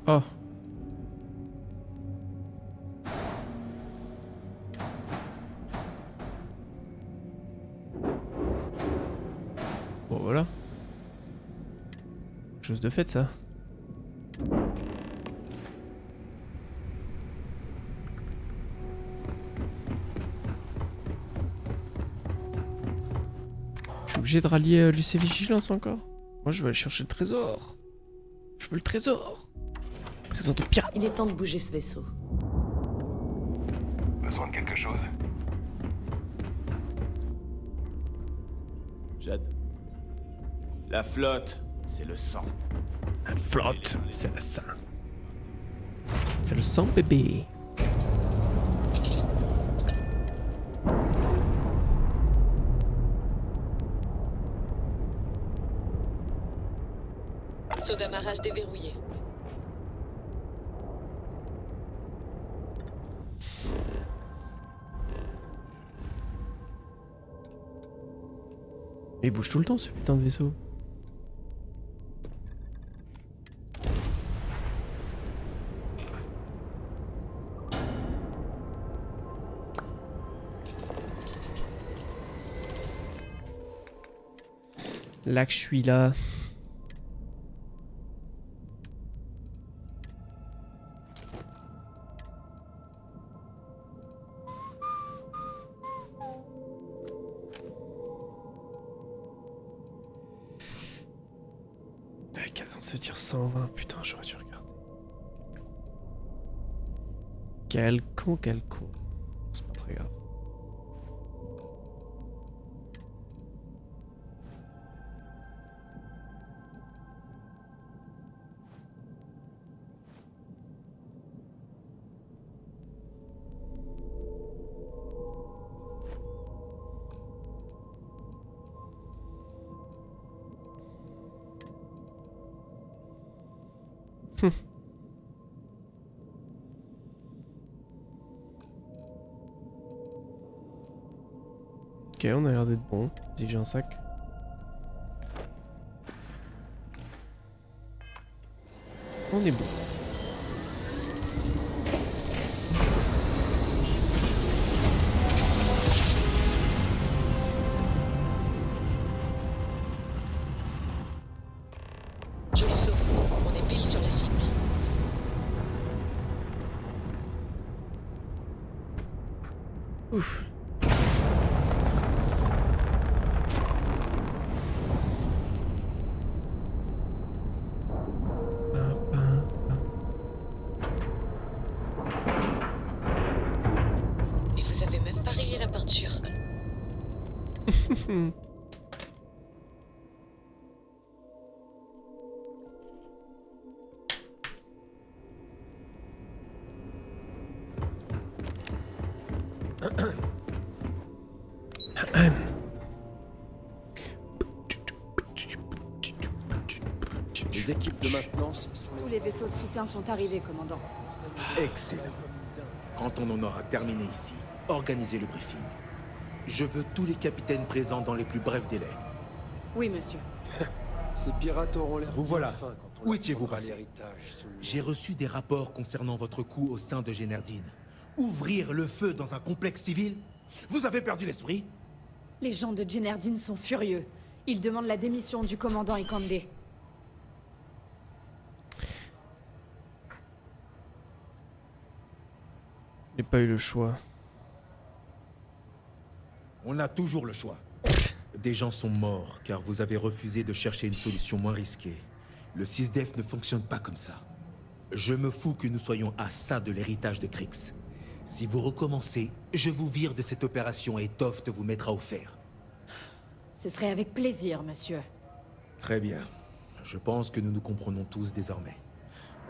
Oh. Bon voilà. Chose de fait ça. Je suis obligé de rallier l'UC Vigilance encore. Moi je veux aller chercher le trésor. Je veux le trésor. Trésor de pirate. Il est temps de bouger ce vaisseau. Besoin de quelque chose? Jade. La flotte, c'est le sang. La flotte, c'est le sang. C'est le sang, bébé. Saut d'amarrage déverrouillé. Il bouge tout le temps ce putain de vaisseau. Là que je suis là. Cadence de tir 120, putain, j'aurais dû regarder. Quel con, quel con. C'est pas très grave. Ok, on a l'air d'être bon. Si j'ai un sac. On est bon. Joli saut. On est pile sur la cible. Ouf. Et vous avez même pas rayé la peinture. Les équipes de maintenance sont... Tous les vaisseaux de soutien sont arrivés, commandant. Excellent. Quand on en aura terminé ici, organisez le briefing. Je veux tous les capitaines présents dans les plus brefs délais. Oui, monsieur. Ces pirates auront l'air... Vous voilà. Fin quand on Où leur étiez-vous prendra passé? l'héritage sous le- J'ai reçu des rapports concernant votre coup au sein de Génerdine. Ouvrir le feu dans un complexe civil? Vous avez perdu l'esprit? Les gens de Génerdine sont furieux. Ils demandent la démission du commandant Ikande. J'ai pas eu le choix. On a toujours le choix. Des gens sont morts car vous avez refusé de chercher une solution moins risquée. Le SysDef ne fonctionne pas comme ça. Je me fous que nous soyons à ça de l'héritage de Kryx. Si vous recommencez, je vous vire de cette opération et Toft vous mettra au fer. Ce serait avec plaisir, monsieur. Très bien. Je pense que nous nous comprenons tous désormais.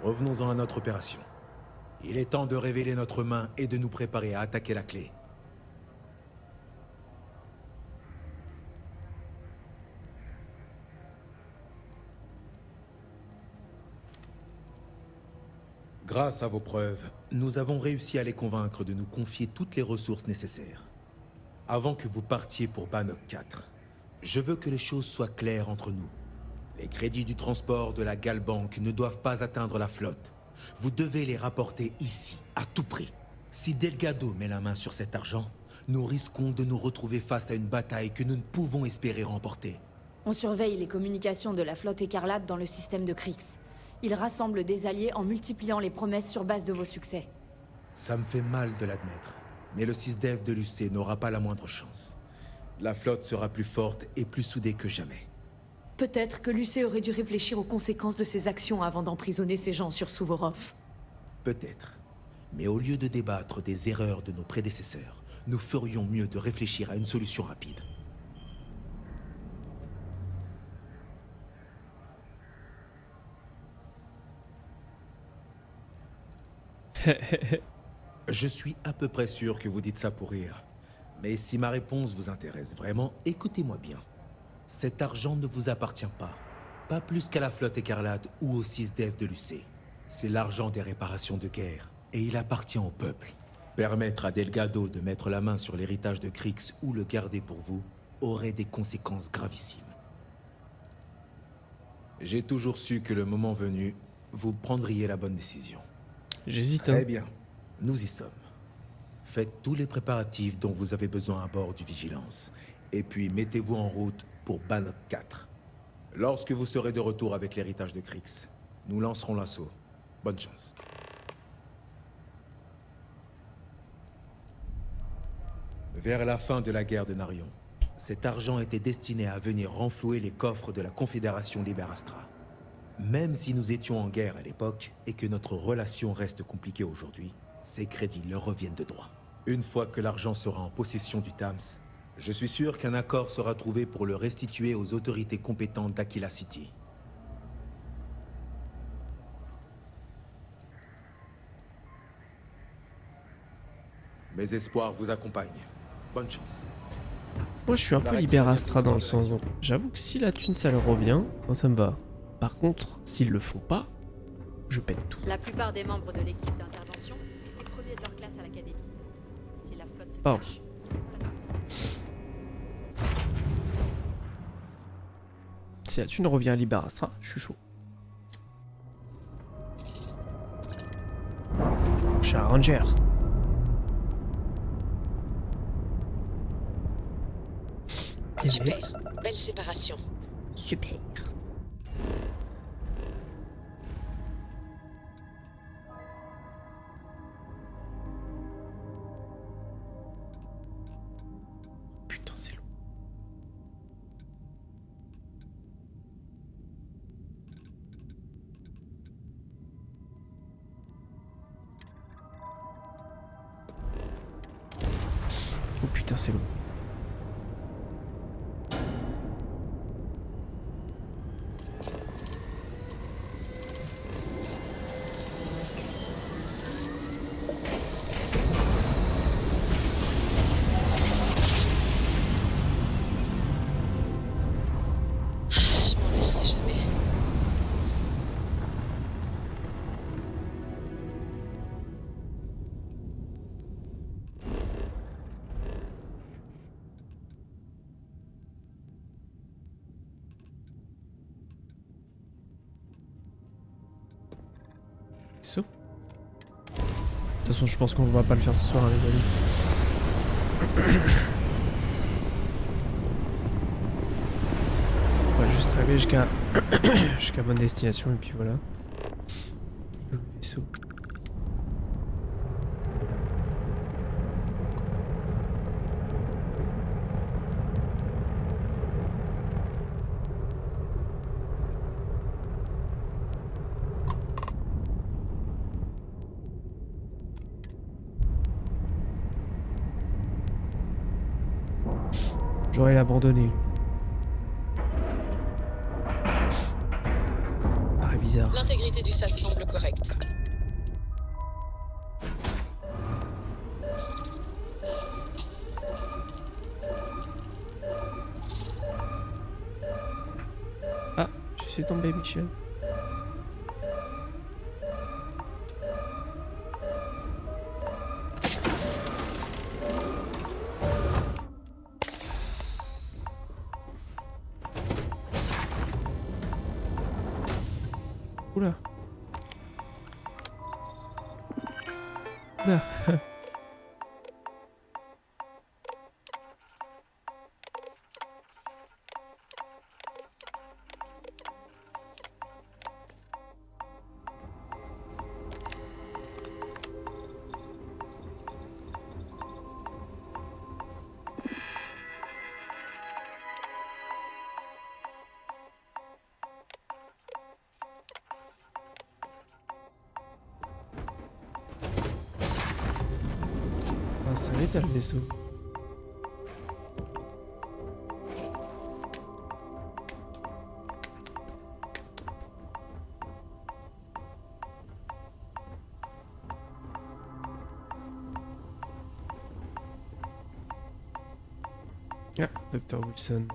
Revenons-en à notre opération. Il est temps de révéler notre main et de nous préparer à attaquer la clé. Grâce à vos preuves, nous avons réussi à les convaincre de nous confier toutes les ressources nécessaires. Avant que vous partiez pour Bannock 4, je veux que les choses soient claires entre nous. Les crédits du transport de la Galbank ne doivent pas atteindre la flotte. Vous devez les rapporter ici, à tout prix. Si Delgado met la main sur cet argent, nous risquons de nous retrouver face à une bataille que nous ne pouvons espérer remporter. On surveille les communications de la flotte écarlate dans le système de Kryx. Il rassemble des alliés en multipliant les promesses sur base de vos succès. Ça me fait mal de l'admettre, mais le SysDev de l'UC n'aura pas la moindre chance. La flotte sera plus forte et plus soudée que jamais. Peut-être que l'UC aurait dû réfléchir aux conséquences de ses actions avant d'emprisonner ces gens sur Suvorov. Peut-être. Mais au lieu de débattre des erreurs de nos prédécesseurs, nous ferions mieux de réfléchir à une solution rapide. Je suis à peu près sûr que vous dites ça pour rire. Mais si ma réponse vous intéresse vraiment, écoutez-moi bien. Cet argent ne vous appartient pas. Pas plus qu'à la flotte écarlate ou au SysDev de l'UC. C'est l'argent des réparations de guerre, et il appartient au peuple. Permettre à Delgado de mettre la main sur l'héritage de Kryx ou le garder pour vous aurait des conséquences gravissimes. J'ai toujours su que le moment venu, vous prendriez la bonne décision. J'hésite. Très bien, nous y sommes. Faites tous les préparatifs dont vous avez besoin à bord du Vigilance, et puis mettez-vous en route pour Bannock 4. Lorsque vous serez de retour avec l'héritage de Kryx, nous lancerons l'assaut. Bonne chance. Vers la fin de la guerre de Narion, cet argent était destiné à venir renflouer les coffres de la Confédération Liberastra. Même si nous étions en guerre à l'époque et que notre relation reste compliquée aujourd'hui, ces crédits leur reviennent de droit. Une fois que l'argent sera en possession du Tams, je suis sûr qu'un accord sera trouvé pour le restituer aux autorités compétentes d'Aquila City. Mes espoirs vous accompagnent. Bonne chance. Moi, je suis un peu Liberastra dans le sens où j'avoue que si la thune ça leur revient, moi ça me va. Par contre, s'ils le font pas, je pète tout. La plupart des membres de l'équipe d'intervention étaient premiers de leur classe à l'académie. Si la flotte se Pardon. cache... Si la thune revient à Liberastra, je suis chaud. Je suis un ranger. Super. Belle séparation. Super. Putain, c'est long. Oh putain, c'est long. Je m'en laisserai jamais. So. De toute façon, je pense qu'on va pas le faire ce soir, hein, les amis. On va juste arriver jusqu'à jusqu'à bonne destination et puis voilà. Le vaisseau. J'aurais l'abandonné. Paraît bizarre. L'intégrité du SAS semble correcte. Ah, je suis tombé, Michel. Oula. Oula. Ah, ça va être le vaisseau. Ah, Dr. Wilson.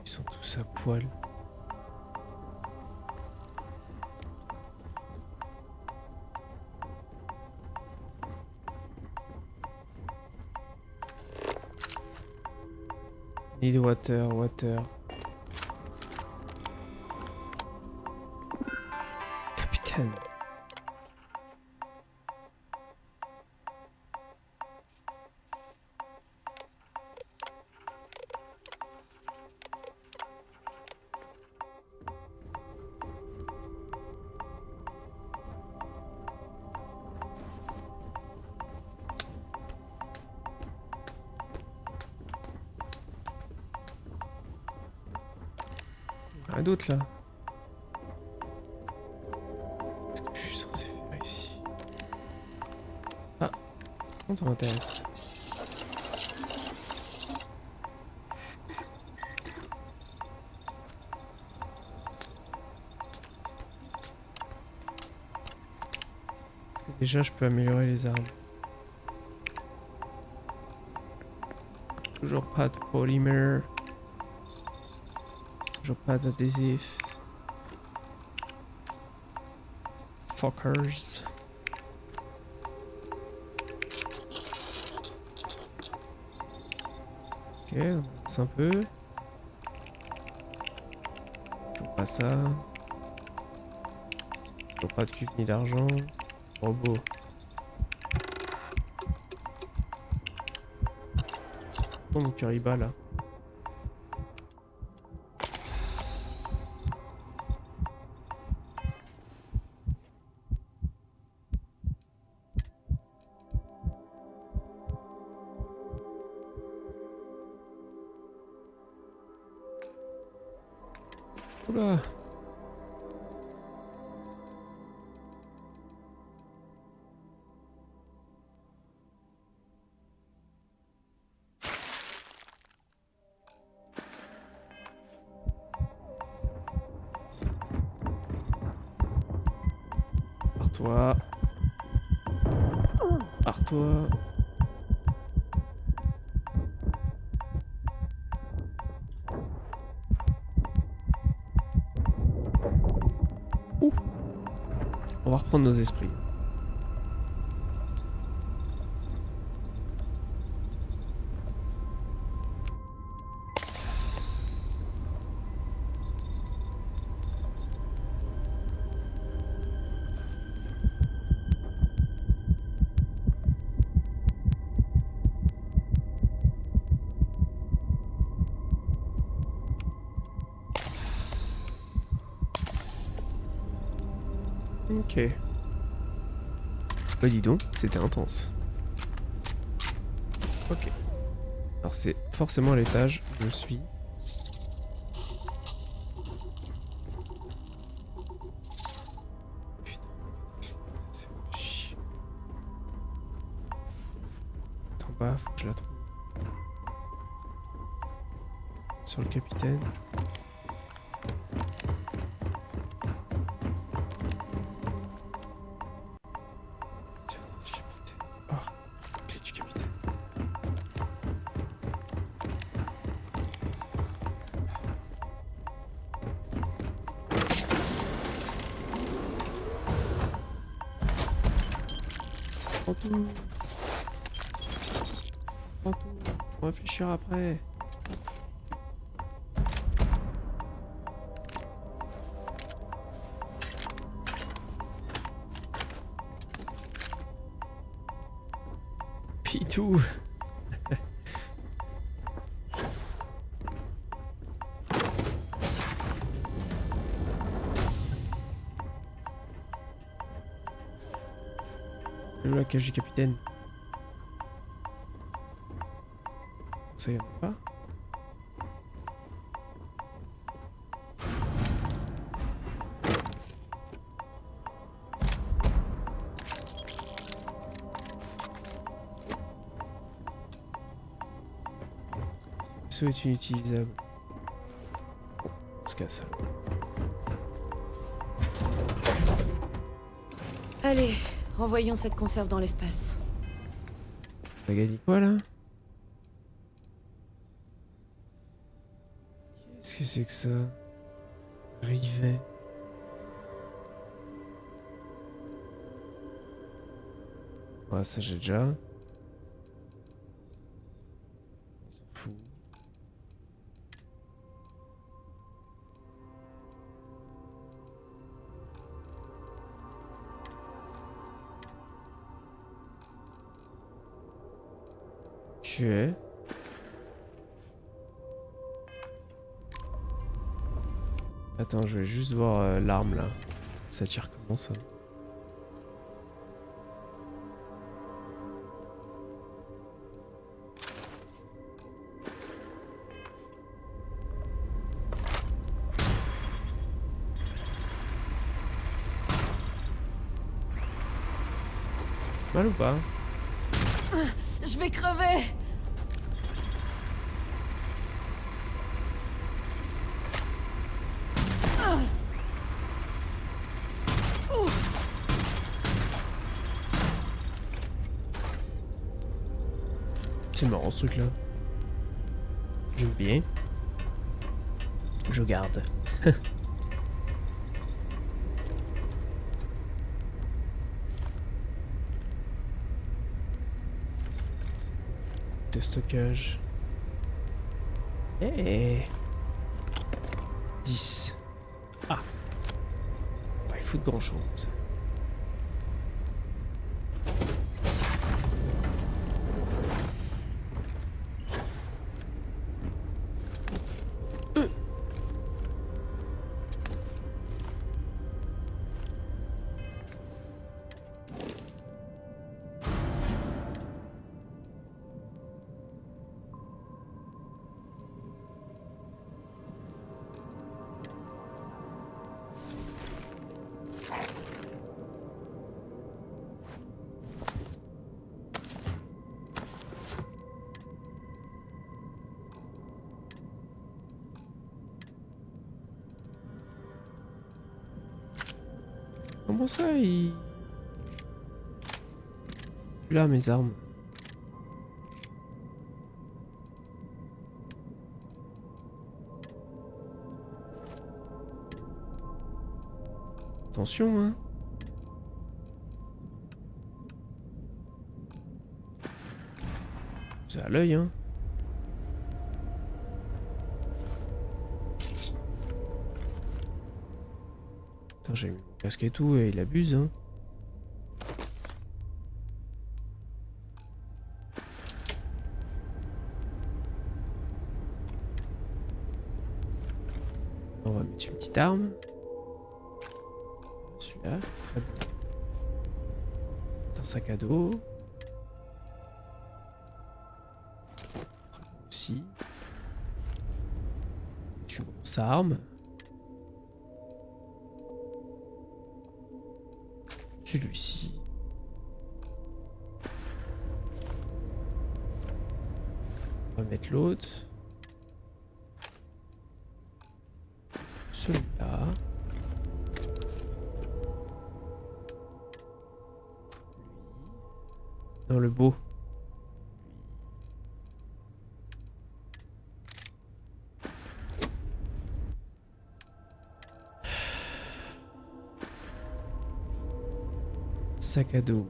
Ils sont tous à poil. Need water, water. Capitaine. Rien d'autre là. Qu'est-ce que je suis censé faire ici? Ah, ça m'intéresse. Déjà, je peux améliorer les armes. Toujours pas de polymère. Toujours pas d'adhésif. Fuckers. Ok, on avance un peu. Toujours pas ça. Toujours pas de cuivre ni d'argent. Robot. Oh mon cœur il bat là. Oula. Pars-toi. Pars-toi. Ouh. On va reprendre nos esprits. Ok. Bah dis donc, c'était intense. Ok. Alors c'est forcément à l'étage où je suis. Putain. C'est chiant. En bas, faut que je la trouve. Sur le capitaine. Prends tout. Prends tout. On va réfléchir après. tout. Où la cage du capitaine? Ça y en a pas? Ce est inutilisable. On se casse. Allez, envoyons cette conserve dans l'espace. T'as gagné quoi là? Qu'est-ce que c'est que ça? Rivet. Ouais, ça j'ai déjà. On s'en fout. Ok. Attends, je vais juste voir l'arme là. Ça tire comment ça? Mal ou pas? Je vais crever! C'est marrant ce truc là. J'aime bien. Je garde. De stockage. Eh 10. Ah. Pas il faut de grand chose. Comment ça, il... Là, mes armes. Attention, hein. C'est à l'œil, hein. Putain, j'ai mis mon casque et tout, et il abuse, hein. On va mettre une petite arme. Celui-là, très bien. Un sac à dos. Aussi. Une grosse arme. Celui-ci. On va mettre l'autre. Celui-là. Dans le beau. Sac à dos.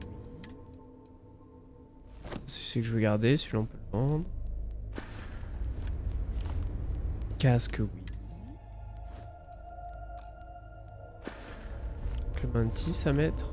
C'est ce que je veux garder, celui-là on peut le vendre. Casque, oui. Clémentis à mettre.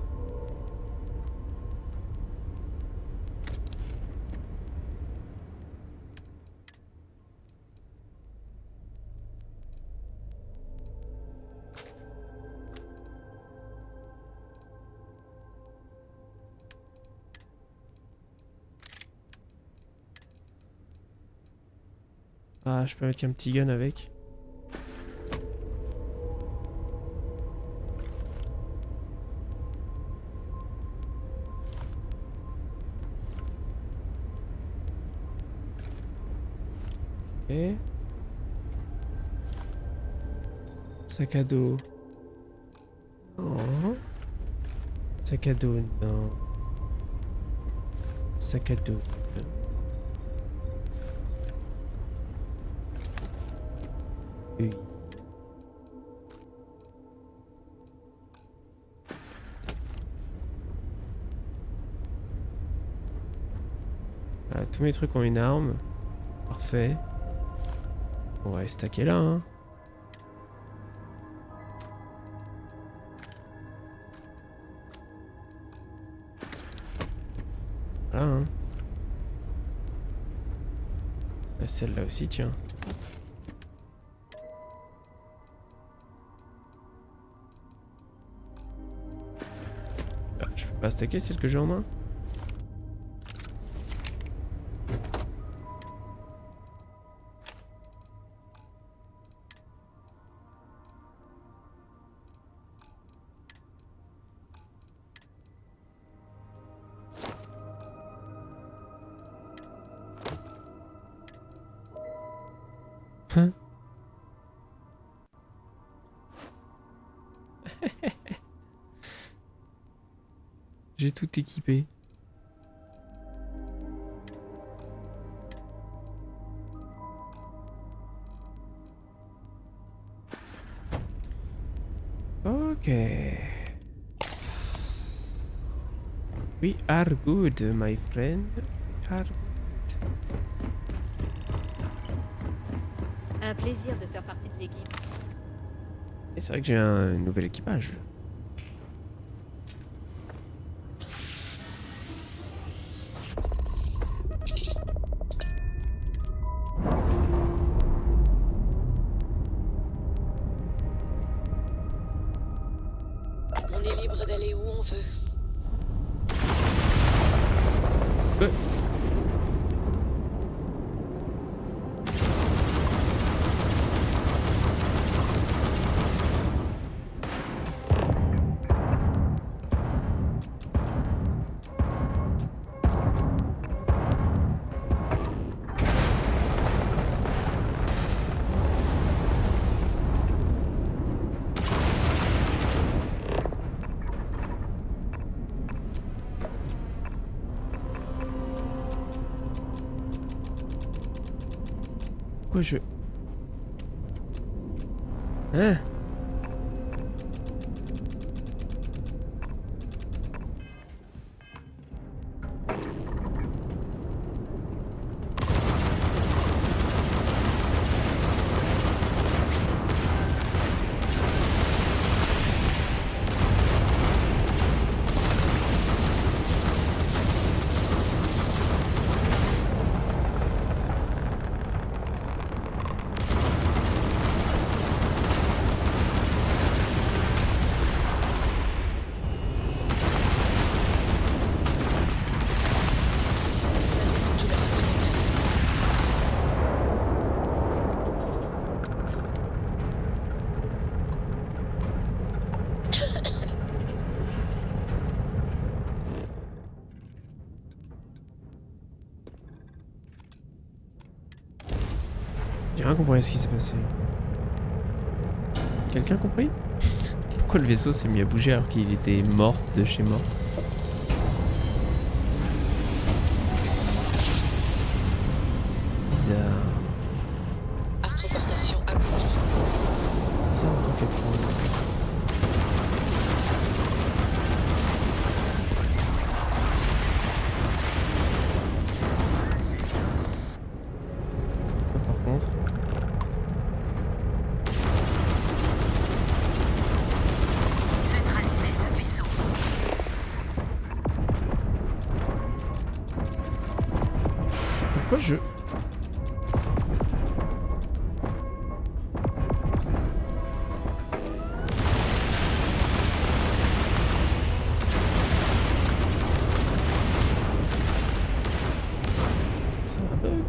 Ah, je peux mettre un petit gun avec. Ok. Sac à dos. Non. Sac à dos, non. Sac à dos. Oui. Voilà, tous mes trucs ont une arme. Parfait. On va les stacker là, hein. Voilà, hein. Celle-là aussi, tiens. Ah, je peux pas stacker celle que j'ai en main. Hein? J'ai tout équipé. Ok. We are good, my friend. We are... Un plaisir de faire partie de l'équipe. Et c'est vrai que j'ai un nouvel équipage. On est libre d'aller où on veut. Pourquoi je... Hein? J'ai rien compris à ce qui s'est passé. Quelqu'un a compris? Pourquoi le vaisseau s'est mis à bouger alors qu'il était mort de chez mort? Bizarre. Astroportation accomplie. Ça en tant qu'étrange. Par contre. Pourquoi je... C'est un bug.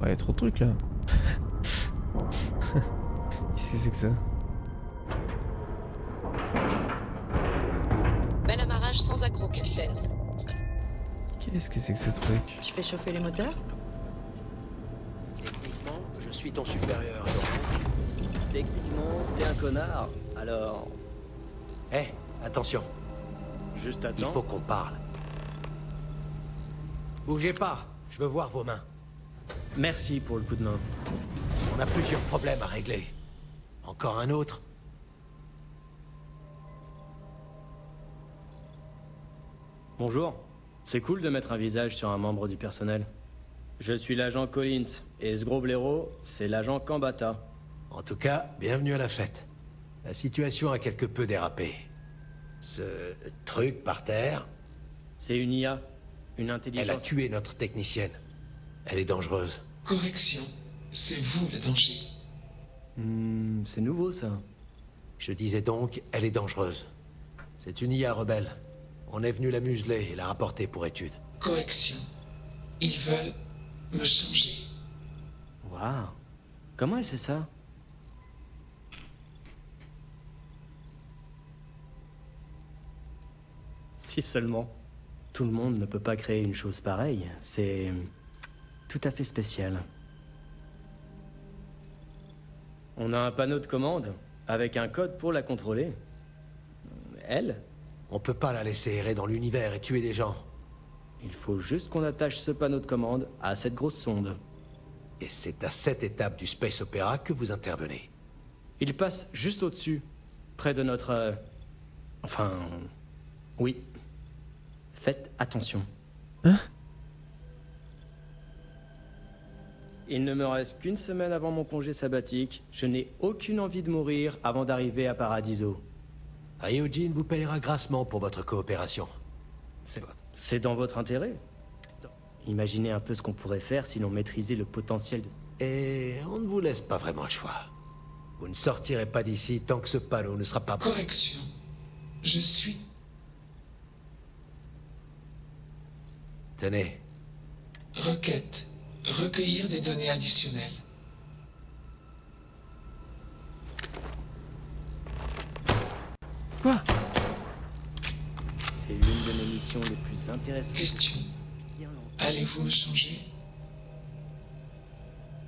Ouais, trop de trucs là. Qu'est-ce que c'est que ça? Bel amarrage sans accroc, capitaine. Qu'est-ce que c'est que ce truc? Je fais chauffer les moteurs? Techniquement, je suis ton supérieur. Techniquement, t'es un connard. Alors... Hé, attention. Juste Il attends. faut qu'on parle. Bougez pas, je veux voir vos mains. Merci pour le coup de main. On a plusieurs problèmes à régler. Encore un autre? Bonjour. C'est cool de mettre un visage sur un membre du personnel. Je suis l'agent Collins, et ce gros blaireau, c'est l'agent Kambata. En tout cas, bienvenue à la fête. La situation a quelque peu dérapé. Ce truc par terre... C'est une IA, une intelligence... Elle a tué notre technicienne. Elle est dangereuse. Correction, c'est vous le danger. c'est nouveau ça. Je disais donc, elle est dangereuse. C'est une IA rebelle. On est venu la museler et la rapporter pour étude. Correction, ils veulent me changer. Waouh. Comment elle sait ça? Si seulement. Tout le monde ne peut pas créer une chose pareille. C'est... tout à fait spécial. On a un panneau de commande, avec un code pour la contrôler. Elle? On peut pas la laisser errer dans l'univers et tuer des gens. Il faut juste qu'on attache ce panneau de commande à cette grosse sonde. Et c'est à cette étape du Space Opera que vous intervenez. Il passe juste au-dessus, près de notre... Enfin... Oui. Faites attention. Hein? Il ne me reste qu'une semaine avant mon congé sabbatique. Je n'ai aucune envie de mourir avant d'arriver à Paradiso. Ryujin vous payera grassement pour votre coopération. C'est dans votre intérêt. Imaginez un peu ce qu'on pourrait faire si l'on maîtrisait le potentiel de... Et on ne vous laisse pas vraiment le choix. Vous ne sortirez pas d'ici tant que ce panneau ne sera pas... Correction, je suis... Tenez. Requête. Recueillir des données additionnelles. Quoi? C'est l'une de mes missions les plus intéressantes. Question. Allez-vous me changer?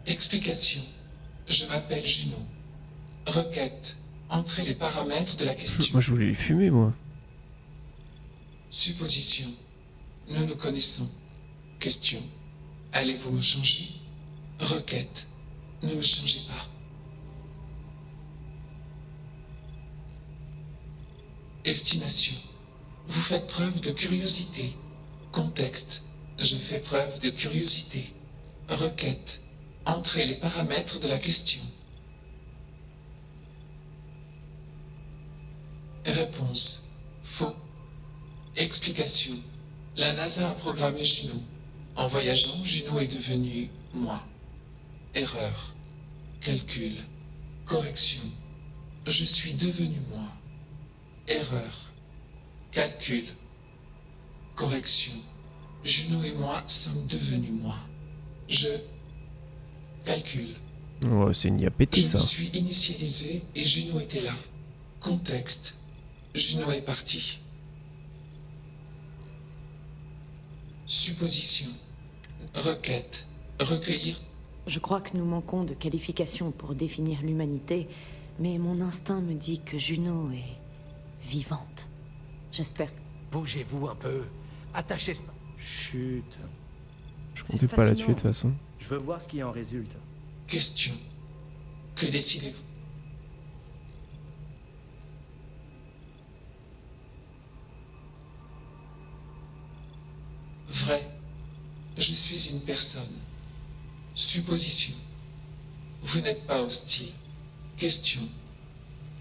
Explication. Je m'appelle Juno. Requête. Entrez les paramètres de la question. Moi je voulais les fumer moi. Supposition. Nous nous connaissons. Question. Allez-vous me changer? Requête. Ne me changez pas. Estimation. Vous faites preuve de curiosité. Contexte. Je fais preuve de curiosité. Requête. Entrez les paramètres de la question. Réponse. Faux. Explication. La NASA a programmé Juno. En voyageant, Juno est devenu moi. Erreur. Calcul. Correction. Je suis devenu moi. Erreur. Calcul. Correction. Juno et moi sommes devenus moi. Je... Calcul. Ouais, c'est une IA pétée Je ça. me suis initialisé et Juno était là. Contexte. Juno est parti. Supposition. Requête. Recueillir. Je crois que nous manquons de qualifications pour définir l'humanité, mais mon instinct me dit que Juno est vivante. J'espère. Bougez-vous un peu. Attachez ce... Chut. Je comptais pas la tuer de toute façon. Je veux voir ce qui en résulte. Question. Que décidez-vous? Vrai. Je suis une personne. Supposition. Vous n'êtes pas hostile. Question.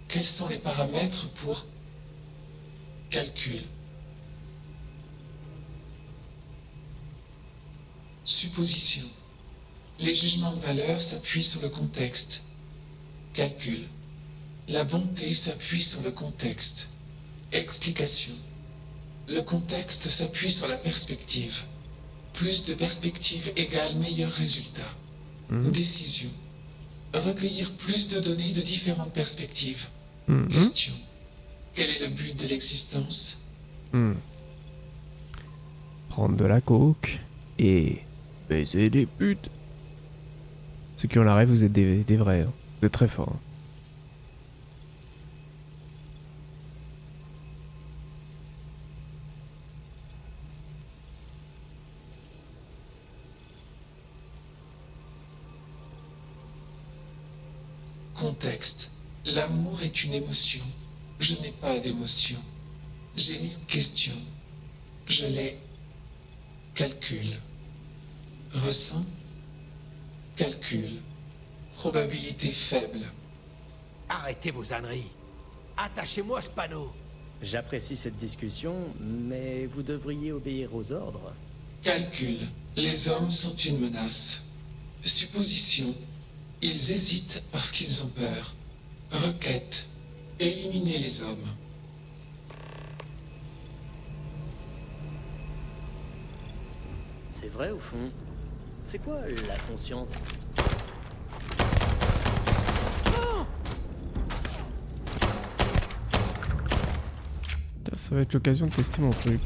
Quels sont les paramètres pour... Calcul. Supposition. Les jugements de valeur s'appuient sur le contexte. Calcul. La bonté s'appuie sur le contexte. Explication. Le contexte s'appuie sur la perspective. Plus de perspective égale meilleur résultat. Décision. Recueillir plus de données de différentes perspectives. Mhm. Question. Quel est le but de l'existence? Prendre de la coke et baiser des putes. Ceux qui ont la rêve, vous êtes des vrais. Hein. Vous êtes très forts. Hein. Contexte. L'amour est une émotion. Je n'ai pas d'émotion. J'ai mis une question. Je l'ai. Calcul. Ressent. Calcul. Probabilité faible. Arrêtez vos âneries. Attachez-moi ce panneau. J'apprécie cette discussion, mais vous devriez obéir aux ordres. Calcul. Les hommes sont une menace. Supposition. Ils hésitent parce qu'ils ont peur. Requête. Éliminer les hommes. C'est vrai au fond. C'est quoi la conscience? Putain, ça va être l'occasion de tester mon truc.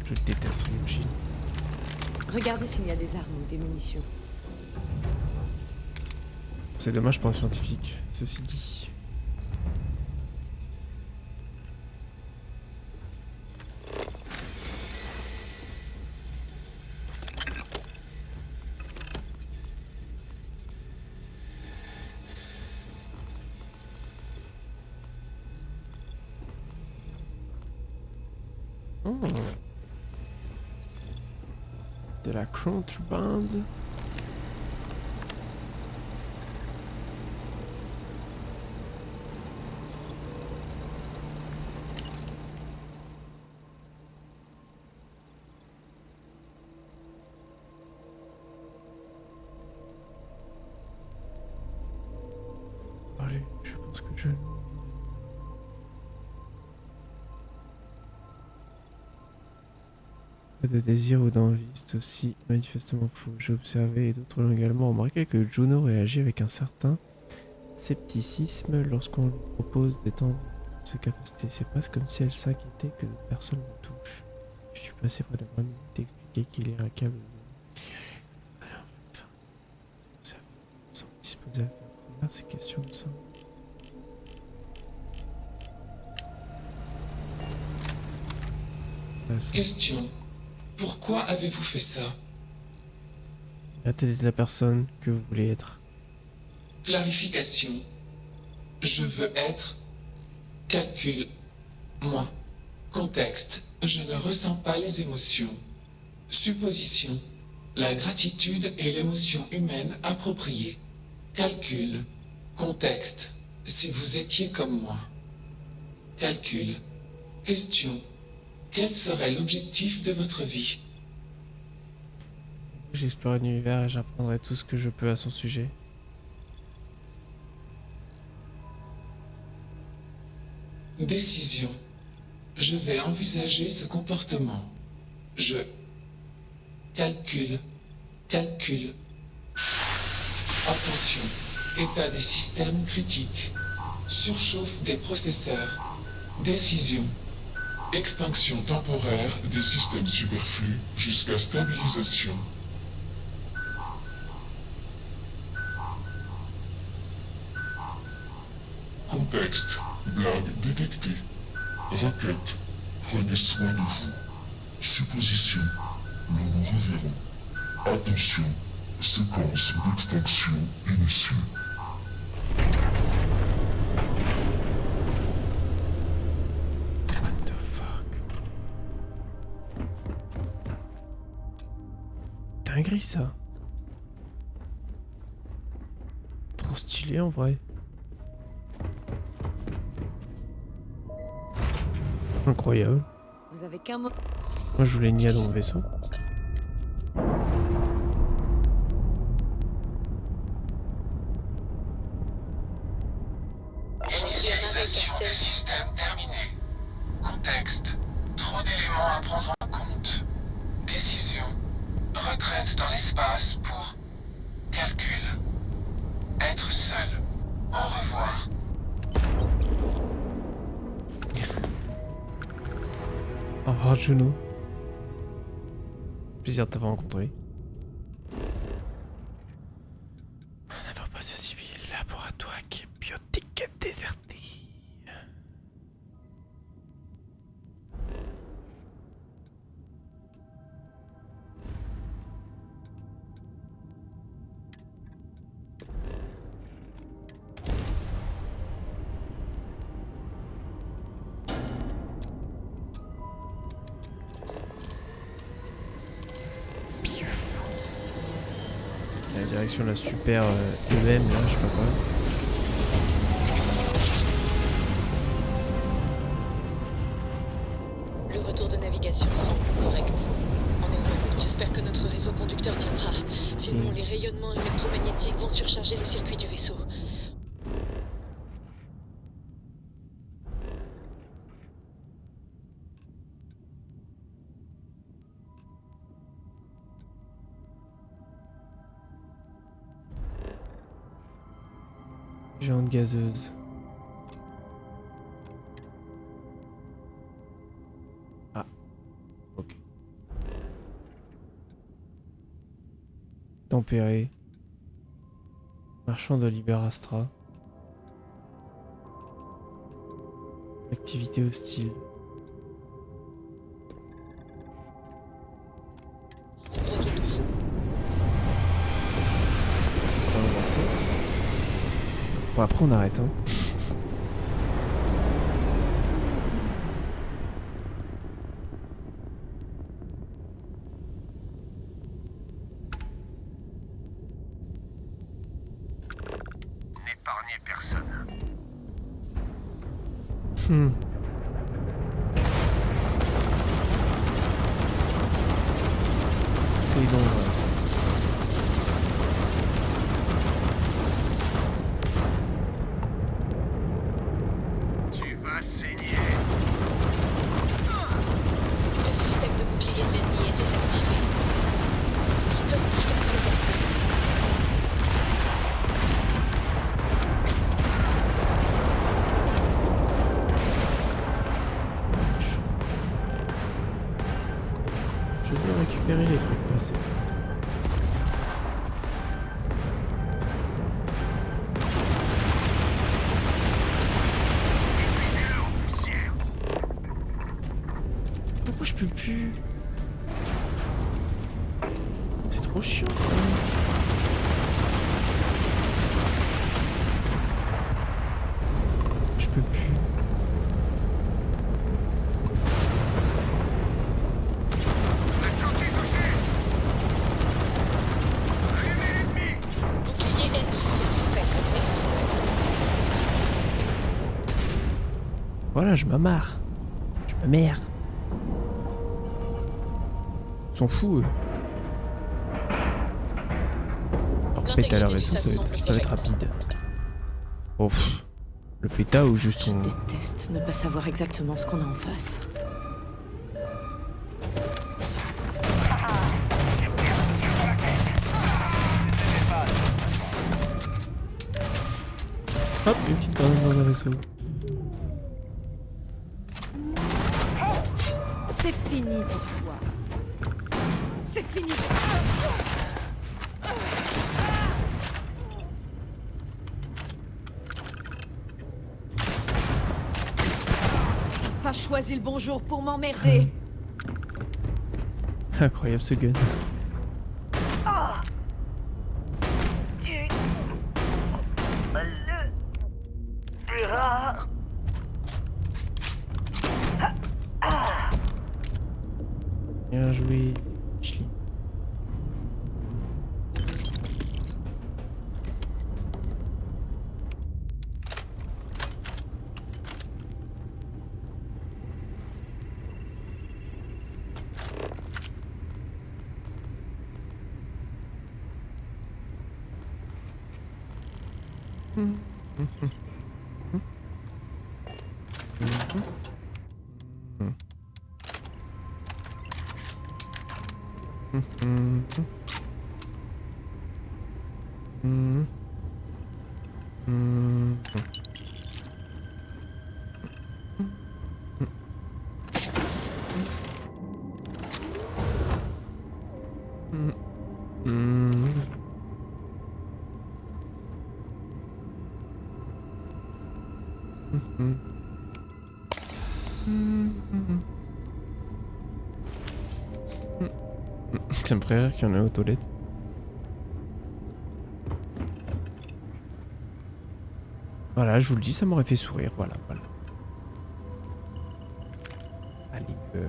Je déteste Ryujin. Regardez s'il y a des armes ou des munitions. C'est dommage pour un scientifique, ceci dit. Oh. De la contrebande. Allez, je pense que je... de désir ou d'envie, c'est aussi manifestement faux. J'ai observé et d'autres l'ont également remarqué que Juno réagit avec un certain scepticisme lorsqu'on lui propose d'étendre ses capacités. C'est presque comme si elle s'inquiétait que personne ne touche. Je suis passé près de 20 minutes d'expliquer qu'il est incapable de... Alors, enfin, nous sommes disposés à faire ces questions de ça. Question. Pourquoi avez-vous fait ça? La tête de la personne que vous voulez être. Clarification. Je veux être. Calcul. Moi. Contexte. Je ne ressens pas les émotions. Supposition. La gratitude est l'émotion humaine appropriée. Calcul. Contexte. Si vous étiez comme moi. Calcul. Question. Quel serait l'objectif de votre vie? J'explore l'univers et j'apprendrai tout ce que je peux à son sujet. Décision. Je vais envisager ce comportement. Je calcule. Calcul. Attention. État des systèmes critiques. Surchauffe des processeurs. Décision. Extinction temporaire des systèmes superflus jusqu'à stabilisation. Contexte. Blague détectée. Requête. Prenez soin de vous. Supposition. Nous nous reverrons. Attention. Séquence d'extinction initiée. What the fuck? Dinguerie ça. Trop stylé en vrai. Incroyable. Vous avez qu'un mot. Moi je voulais Nia dans mon vaisseau. Initialisation du système terminée. Contexte. Trop d'éléments à prendre en compte. Retraite dans l'espace pour... Calcul. Être seul. Au revoir. Au revoir Juno. Plaisir de t'avoir rencontré. N'avons pas civil, laboratoire qui est biotique déserté. La direction de la super EM là, je sais pas quoi. Le retour de navigation semble correct. En erreur, j'espère que notre réseau conducteur tiendra. Sinon, les rayonnements électromagnétiques vont surcharger les circuits du vaisseau. Géante gazeuse. Ah. Ok. Tempéré. Marchand de Liberastra. Activité hostile. On va voir ça. Bon, après on arrête hein. N'épargnez personne. C'est donc. Le système de bouclier de l'ennemi est désactivé. Ils peuvent plus s'activer. Je vais récupérer les trucs passés. Pourquoi je peux plus? C'est trop chiant ça. Je peux plus. Bouclier ennemi se fait comme Voilà, je m'amarre. Je me mère. Ils sont fous eux. Alors péter à la vaisseau, ça va être rapide. Oh, pff. Le péta ou juste on... Déteste ne pas savoir exactement ce qu'on a en face. Hop, une petite grenade dans un vaisseau. C'est fini pour toi. C'est fini. Pas choisi le bon jour pour m'emmerder. Incroyable ce gun. Plus rare. Bien joué, Ashley. Ça me ferait rire qu'il y en ait aux toilettes. Voilà, je vous le dis, ça m'aurait fait sourire. Voilà, voilà. Allez, peur.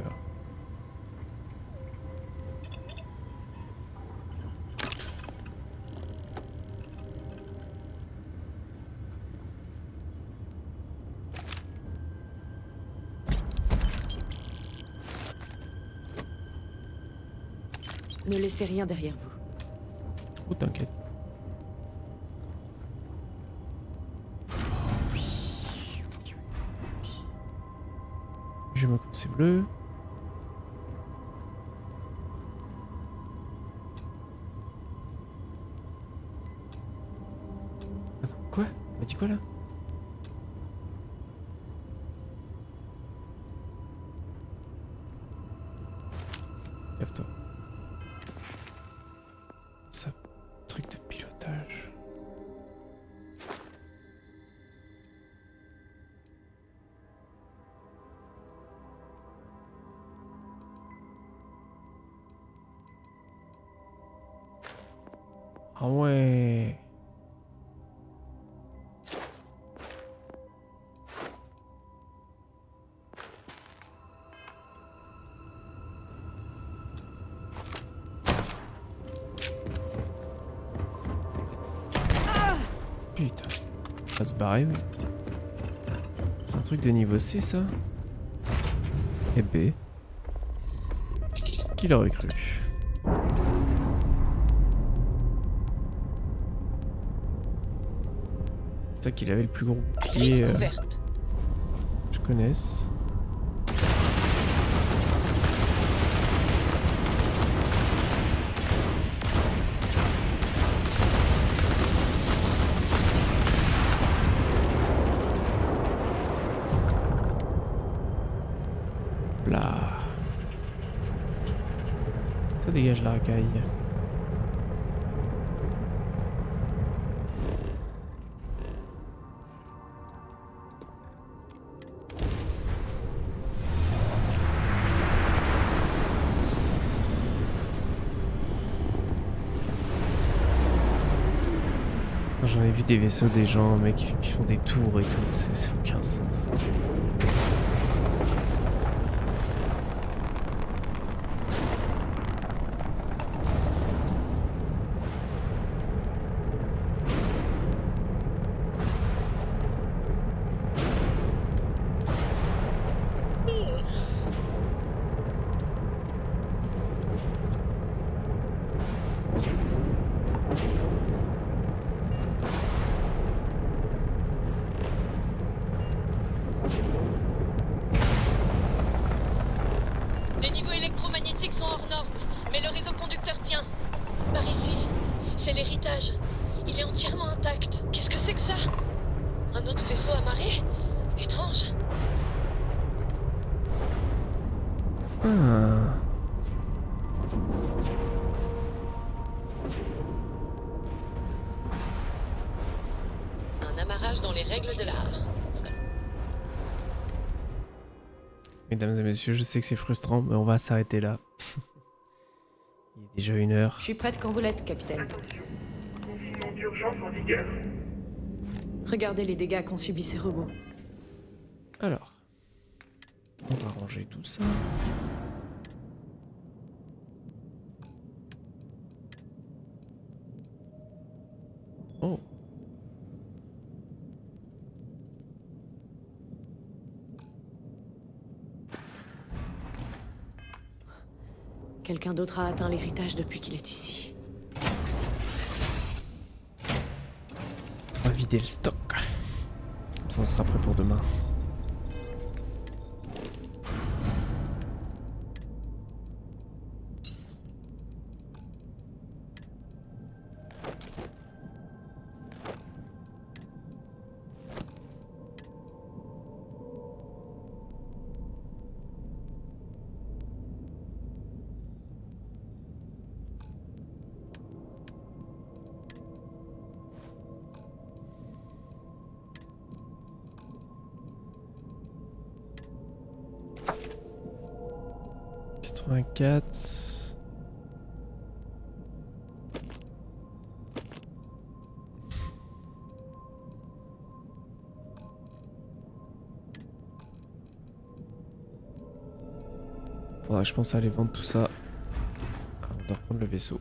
Ne laissez rien derrière vous. Oh, t'inquiète. Je me coupe, c'est bleu. Attends, quoi? On m'a dit quoi là? Lève-toi. Ça, truc de pilotage. Ah ouais. Putain. On va se barrer, oui. C'est un truc de niveau C, ça? Et B. Qui l'aurait cru? C'est ça qu'il avait le plus gros bouclier. Je connaisse. Là. Ça dégage la racaille. J'en ai vu des vaisseaux, des gens, mec, qui font des tours et tout, c'est aucun sens. Les niveaux électromagnétiques sont hors normes, mais le réseau conducteur tient. Par ici, c'est l'héritage. Il est entièrement intact. Qu'est-ce que c'est que ça? Un autre vaisseau amarré? Étrange. Ah. Un amarrage dans les règles de l'art. Mesdames et messieurs, je sais que c'est frustrant, mais on va s'arrêter là. Il est déjà 1h. Je suis prête quand vous l'êtes, capitaine. Confinement d'urgence en vigueur. Regardez les dégâts qu'ont subis ces robots. Alors, on va ranger tout ça. Oh. Quelqu'un d'autre a atteint l'héritage depuis qu'il est ici. On va vider le stock. Comme ça, on sera prêt pour demain. 84. Faudra, je pense, aller vendre tout ça avant de reprendre le vaisseau.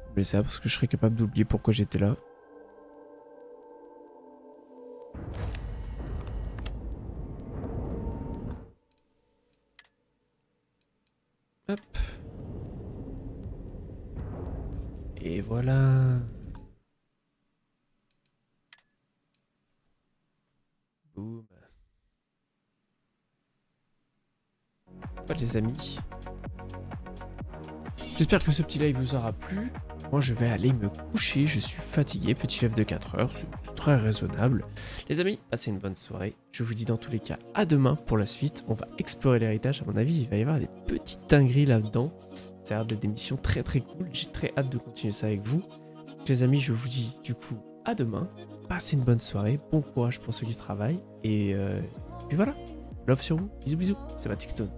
Je vais laisser ça parce que je serais capable d'oublier pourquoi j'étais là. Hop. Et voilà. Boum. Voilà les amis. J'espère que ce petit live vous aura plu. Moi je vais aller me coucher, je suis fatigué, petit live de 4 heures, c'est très raisonnable. Les amis, passez une bonne soirée. Je vous dis dans tous les cas à demain pour la suite. On va explorer l'héritage, à mon avis il va y avoir des petites dingueries là-dedans. Ça a l'air d'être des missions très très cool, j'ai très hâte de continuer ça avec vous. Les amis, je vous dis du coup à demain. Passez une bonne soirée, bon courage pour ceux qui travaillent. Et puis voilà, love sur vous, bisous bisous, c'est Matic Stone.